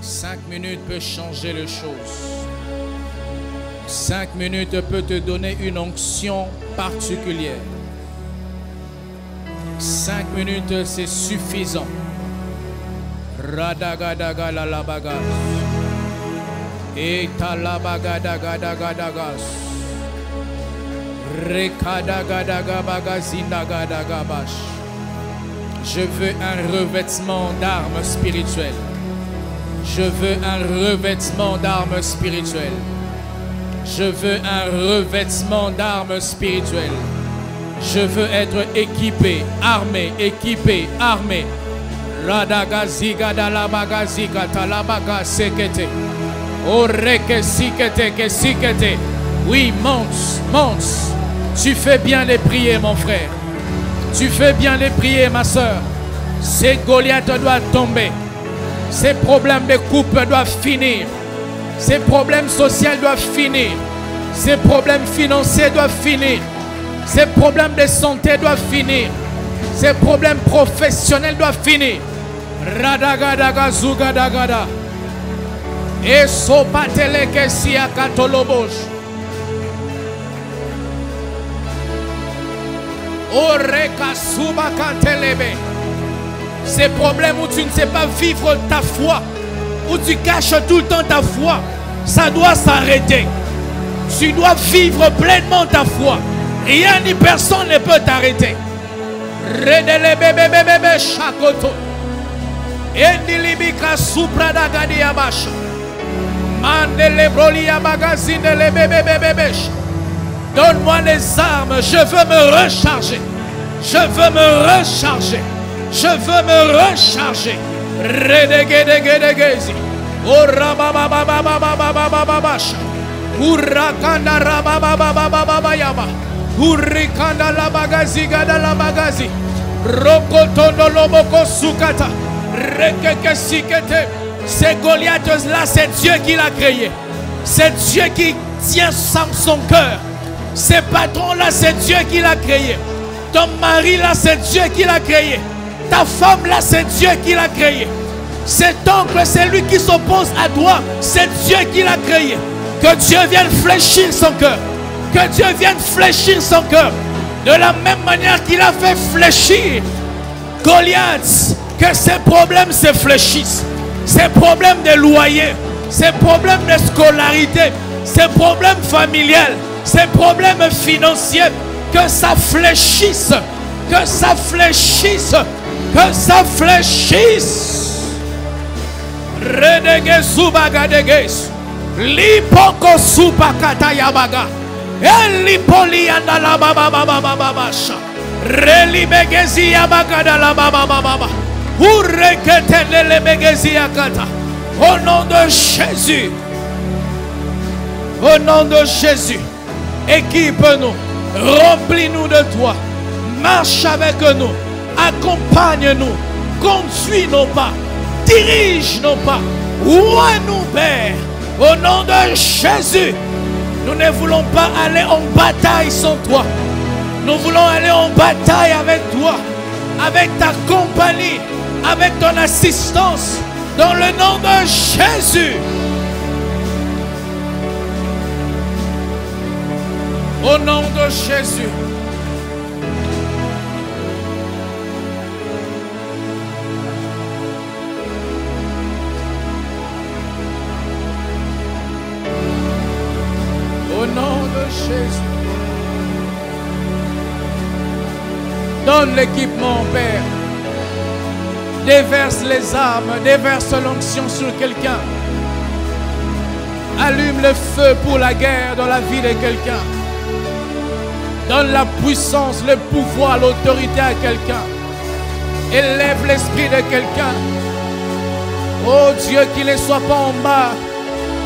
5 minutes peut changer les choses. 5 minutes peut te donner une onction particulière. 5 minutes, c'est suffisant. Radagadagalalabagash. Etalabagadagadagadagas. Rekadagadagabagazindagadagabash. Je veux un revêtement d'armes spirituelles. Je veux un revêtement d'armes spirituelles. Je veux un revêtement d'armes spirituelles. Je veux être équipé, armé, équipé, armé. Radagaziga dalabagaziga talabaga sekete. Oreke sikete ke sikete. Oui, monte, monte. Tu fais bien les prier, mon frère. Tu fais bien les prier, ma soeur. Ces Goliaths doivent tomber. Ces problèmes de couple doivent finir. Ces problèmes sociaux doivent finir. Ces problèmes financiers doivent finir. Ces problèmes de santé doivent finir. Ces problèmes professionnels doivent finir. Radagadaga zugadagada. Et sopateleke siakatolobosh. Oreka subakantelebe. Ces problèmes où tu ne sais pas vivre ta foi, où tu caches tout le temps ta foi, ça doit s'arrêter. Tu dois vivre pleinement ta foi. Rien ni personne ne peut t'arrêter. Redele bebe bebe shakoto. Endilibika supradagadi yabash. Mandele brolia magazine le bebe bebe. Donne-moi les armes, je veux me recharger. Je veux me recharger. Je veux me recharger. Redegedegedegezi. Orababababababababababasha. Urakanda rababababababayaba. Urikanda la bagazi gada la bagazi. Rokotondo loboko sukata. Rekeke sikete. Ces Goliaths là, c'est Dieu qui l'a créé. C'est Dieu qui tient son cœur. Ces patrons là, c'est Dieu qui l'a créé. Ton mari là, c'est Dieu qui l'a créé. Ta femme là, c'est Dieu qui l'a créé. Cet oncle, c'est lui qui s'oppose à toi. C'est Dieu qui l'a créé. Que Dieu vienne fléchir son cœur. Que Dieu vienne fléchir son cœur. De la même manière qu'il a fait fléchir Goliath. Que ces problèmes se fléchissent. Ces problèmes de loyer. Ces problèmes de scolarité. Ces problèmes familiales. Ces problèmes financiers. Que ça fléchisse. Que ça fléchisse. Que ça fléchisse. Redege subagadeges. Lipoko supakata yabaga. Elipoli andala baba baba baba basha. Relibegezi yabaga dala baba baba. Urekete lebegezi yakata. Au nom de Jésus. Au nom de Jésus. Équipe-nous. Remplis-nous de toi. Marche avec nous. Accompagne-nous. Conduis nos pas. Dirige nos pas. Ouvre-nous, Père. Au nom de Jésus. Nous ne voulons pas aller en bataille sans toi. Nous voulons aller en bataille avec toi. Avec ta compagnie. Avec ton assistance. Dans le nom de Jésus. Au nom de Jésus. Au nom de Jésus. Donne l'équipement, Père. Déverse les armes, déverse l'onction sur quelqu'un. Allume le feu pour la guerre dans la vie de quelqu'un. Donne la puissance, le pouvoir, l'autorité à quelqu'un. Élève l'esprit de quelqu'un. Oh Dieu, qu'il ne soit pas en bas.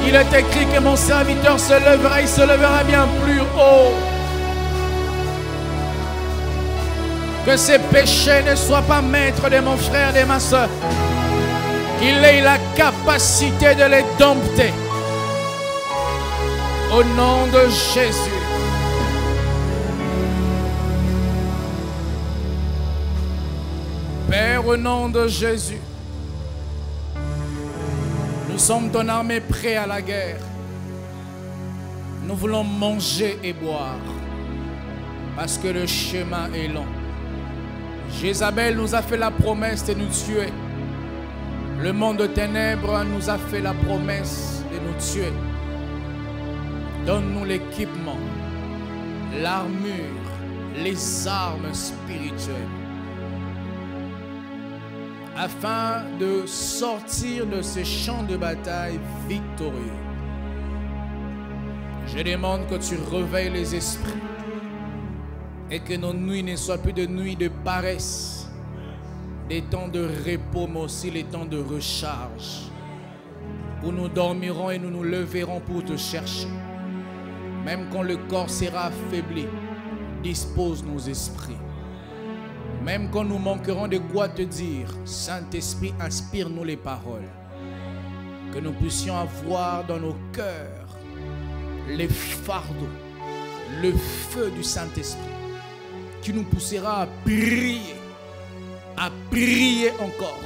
Il est écrit que mon serviteur se lèvera, il se lèvera bien plus haut. Que ses péchés ne soient pas maîtres de mon frère et de ma soeur. Qu'il ait la capacité de les dompter. Au nom de Jésus. Père, au nom de Jésus, nous sommes ton armée prêts à la guerre. Nous voulons manger et boire parce que le chemin est long. Jézabel nous a fait la promesse de nous tuer. Le monde de ténèbres nous a fait la promesse de nous tuer. Donne-nous l'équipement, l'armure, les armes spirituelles, afin de sortir de ce champ de bataille victorieux. Je demande que tu réveilles les esprits et que nos nuits ne soient plus de nuits de paresse, des temps de repos, mais aussi les temps de recharge, où nous dormirons et nous nous leverons pour te chercher. Même quand le corps sera affaibli, dispose nos esprits. Même quand nous manquerons de quoi te dire, Saint-Esprit, inspire-nous les paroles. Que nous puissions avoir dans nos cœurs les fardeaux, le feu du Saint-Esprit, qui nous poussera à prier encore,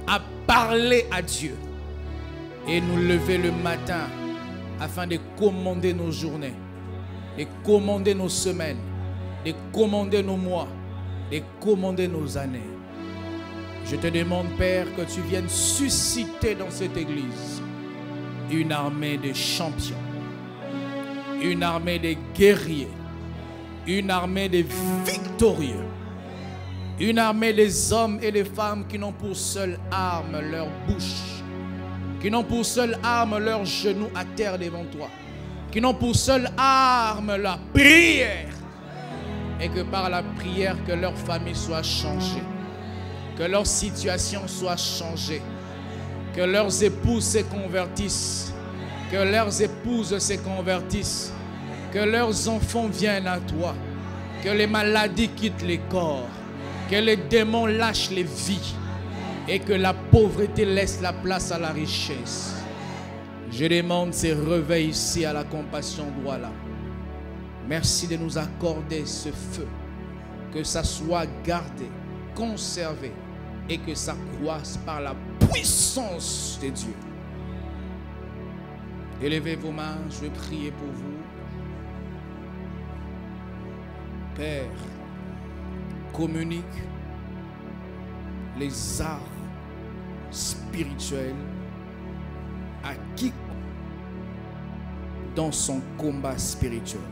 à parler à Dieu et nous lever le matin afin de commander nos journées, de commander nos semaines, de commander nos mois, de commander nos années. Je te demande, Père, que tu viennes susciter dans cette église une armée de champions, une armée de guerriers, une armée de victorieux, une armée des hommes et des femmes qui n'ont pour seule arme leur bouche, qui n'ont pour seule arme leurs genoux à terre devant toi, qui n'ont pour seule arme la prière, et que par la prière que leur famille soit changée, que leur situation soit changée, que leurs épouses se convertissent, que leurs épouses se convertissent, que leurs enfants viennent à toi, que les maladies quittent les corps, que les démons lâchent les vies, et que la pauvreté laisse la place à la richesse. Je demande ces réveils ici à la compassion droit là. Merci de nous accorder ce feu, que ça soit gardé, conservé et que ça croisse par la puissance de Dieu. Élevez vos mains, je vais prier pour vous. Père, communique les arts spirituels à quiconque dans son combat spirituel.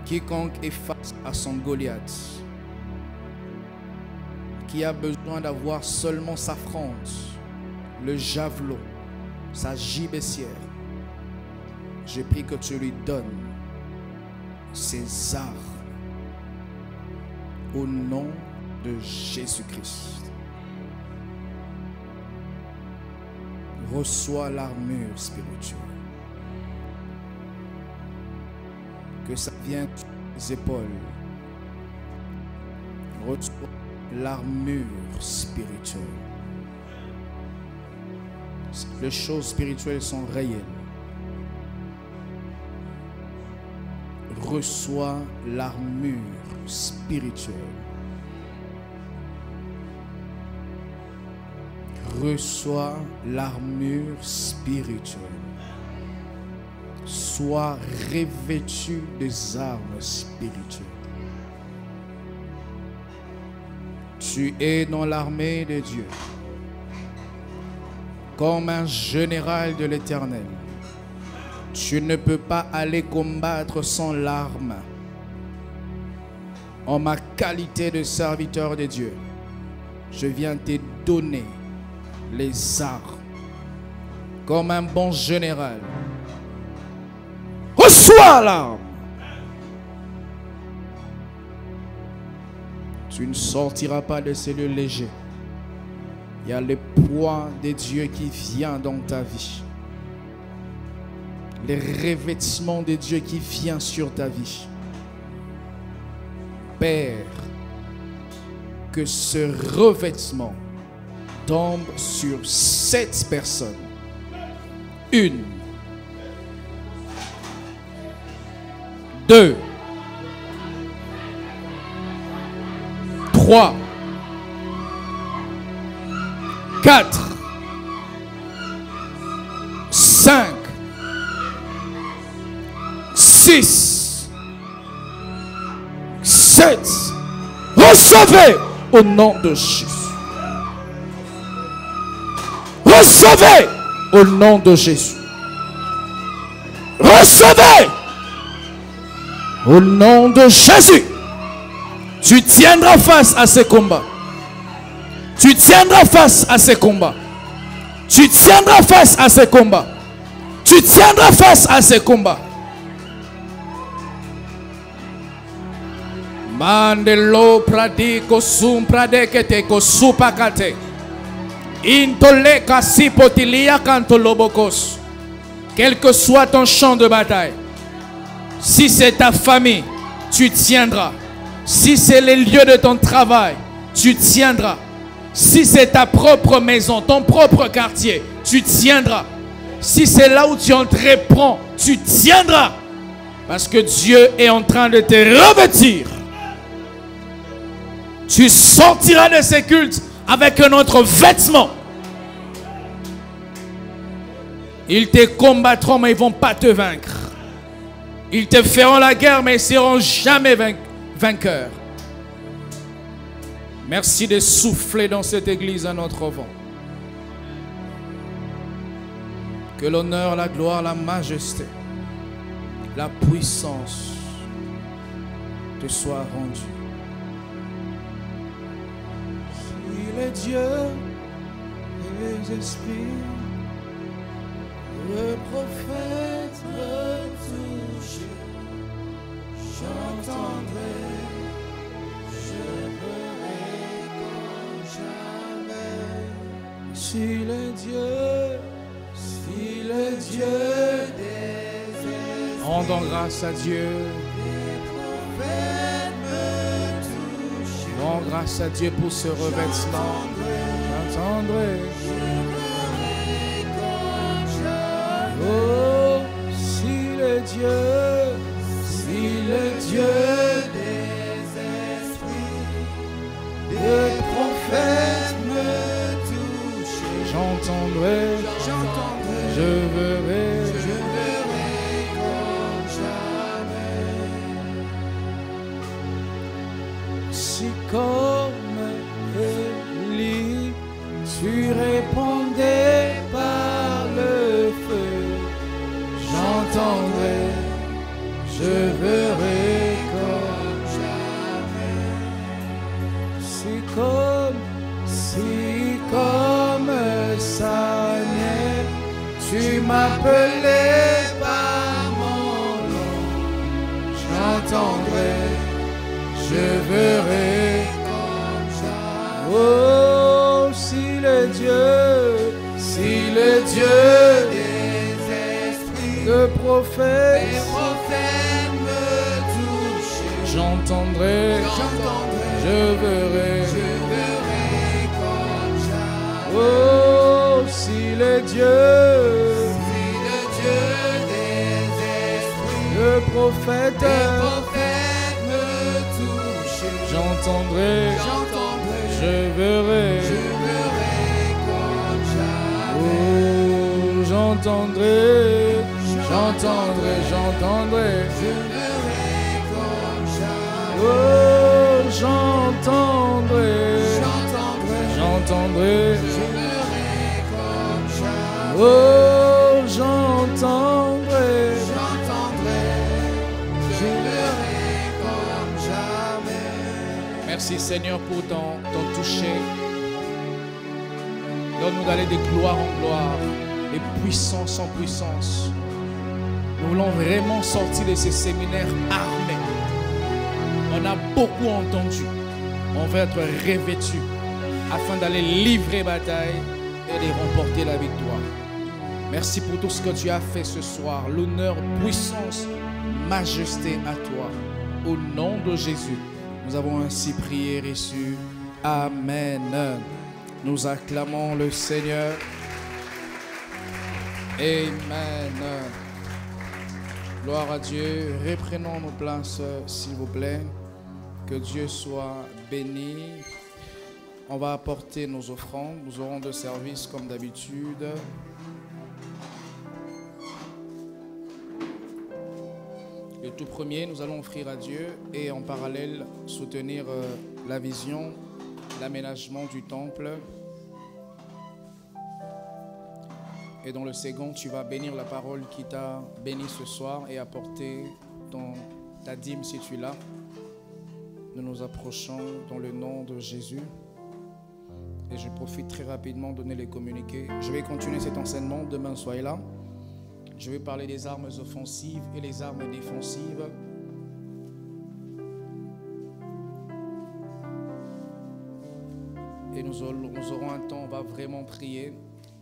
Quiconque est face à son Goliath, qui a besoin d'avoir seulement sa fronde, le javelot, sa gibecière, je prie que tu lui donnes ces arts au nom de Jésus-Christ. Reçois l'armure spirituelle. Que ça vienne des épaules. Reçois l'armure spirituelle. Les choses spirituelles sont réelles. Reçois l'armure spirituelle. Reçois l'armure spirituelle. Sois revêtu des armes spirituelles. Tu es dans l'armée de Dieu, comme un général de l'Éternel. Tu ne peux pas aller combattre sans l'arme. En ma qualité de serviteur de Dieu, je viens te donner les armes. Comme un bon général. Reçois l'arme. Tu ne sortiras pas de cellules légères. Il y a le poids de Dieu qui vient dans ta vie. Les revêtements de Dieu qui vient sur ta vie. Père, que ce revêtement tombe sur 7 personnes. 1, 2, 3, 4, 5, 6, 7. Recevez au nom de Jésus. Recevez au nom de Jésus. Recevez au nom de Jésus. Tu tiendras face à ces combats. Tu tiendras face à ces combats. Tu tiendras face à ces combats. Tu tiendras face à ces combats. Mandelo pradiko sum pradekete ko supakate. Intole kasipotilia kantolobokos. Quel que soit ton champ de bataille, si c'est ta famille, tu tiendras. Si c'est les lieux de ton travail, tu tiendras. Si c'est ta propre maison, ton propre quartier, tu tiendras. Si c'est là où tu entreprends, tu tiendras. Parce que Dieu est en train de te revêtir. Tu sortiras de ces cultes avec un autre vêtement. Ils te combattront, mais ils ne vont pas te vaincre. Ils te feront la guerre, mais ils ne seront jamais vainqueurs. Merci de souffler dans cette église à notre vent. Que l'honneur, la gloire, la majesté, la puissance te soient rendues. Il est Dieu et les esprits, le prophète me touche, j'entendrai, je verrai comme jamais. S'il est Dieu des esprits, rendons grâce à Dieu. Rends grâce à Dieu pour ce revêtement. J'entendrai. Oh, s'il est Dieu des esprits, le prophète me touche. J'entendrai, je verrai comme jamais. Si comme Élie, tu répondais par le feu, j'entendrai, je verrai comme jamais. Si comme Samuel, tu m'appelais par mon nom, j'entendrai, je verrai comme jamais. Oh, si le Dieu des esprits, le prophète me touche, j'entendrai, je verrai comme jamais. Oh, si le Dieu des esprits, le prophète me touche, j'entendrai, je verrai comme jamais. Oh, j'entendrai, je verrai comme jamais. Oh, j'entendrai, je verrai comme jamais. Oh, j'entendrai, Seigneur, pour t'en toucher. Donne-nous d'aller de gloire en gloire, de puissance en puissance. Nous voulons vraiment sortir de ces séminaires armés. On a beaucoup entendu. On veut être revêtus afin d'aller livrer bataille et de remporter la victoire. Merci pour tout ce que tu as fait ce soir. L'honneur, puissance, majesté à toi. Au nom de Jésus, nous avons ainsi prié et reçu. Amen. Nous acclamons le Seigneur. Amen. Gloire à Dieu. Reprenons nos places, s'il vous plaît. Que Dieu soit béni. On va apporter nos offrandes. Nous aurons deux services comme d'habitude. Le tout premier, nous allons offrir à Dieu et en parallèle soutenir la vision, l'aménagement du temple. Et dans le second, tu vas bénir la parole qui t'a béni ce soir et apporter ta dîme si tu l'as. Nous nous approchons dans le nom de Jésus. Et je profite très rapidement de donner les communiqués. Je vais continuer cet enseignement. Demain, soyez là. Je vais parler des armes offensives et les armes défensives. Et nous aurons un temps, on va vraiment prier.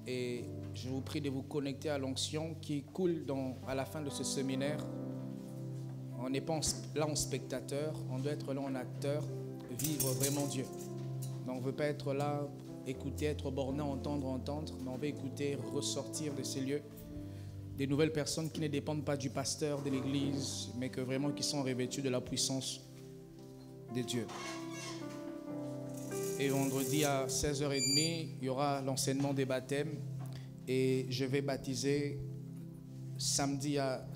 Et je vous prie de vous connecter à l'onction qui coule à la fin de ce séminaire. On n'est pas là en spectateur, on doit être là en acteur, vivre vraiment Dieu. Donc on ne veut pas être là, écouter, être borné, entendre, mais on veut écouter, ressortir de ces lieux. Des nouvelles personnes qui ne dépendent pas du pasteur de l'église, mais que vraiment qui sont revêtues de la puissance de Dieu. Et vendredi à 16h30, il y aura l'enseignement des baptêmes et je vais baptiser samedi à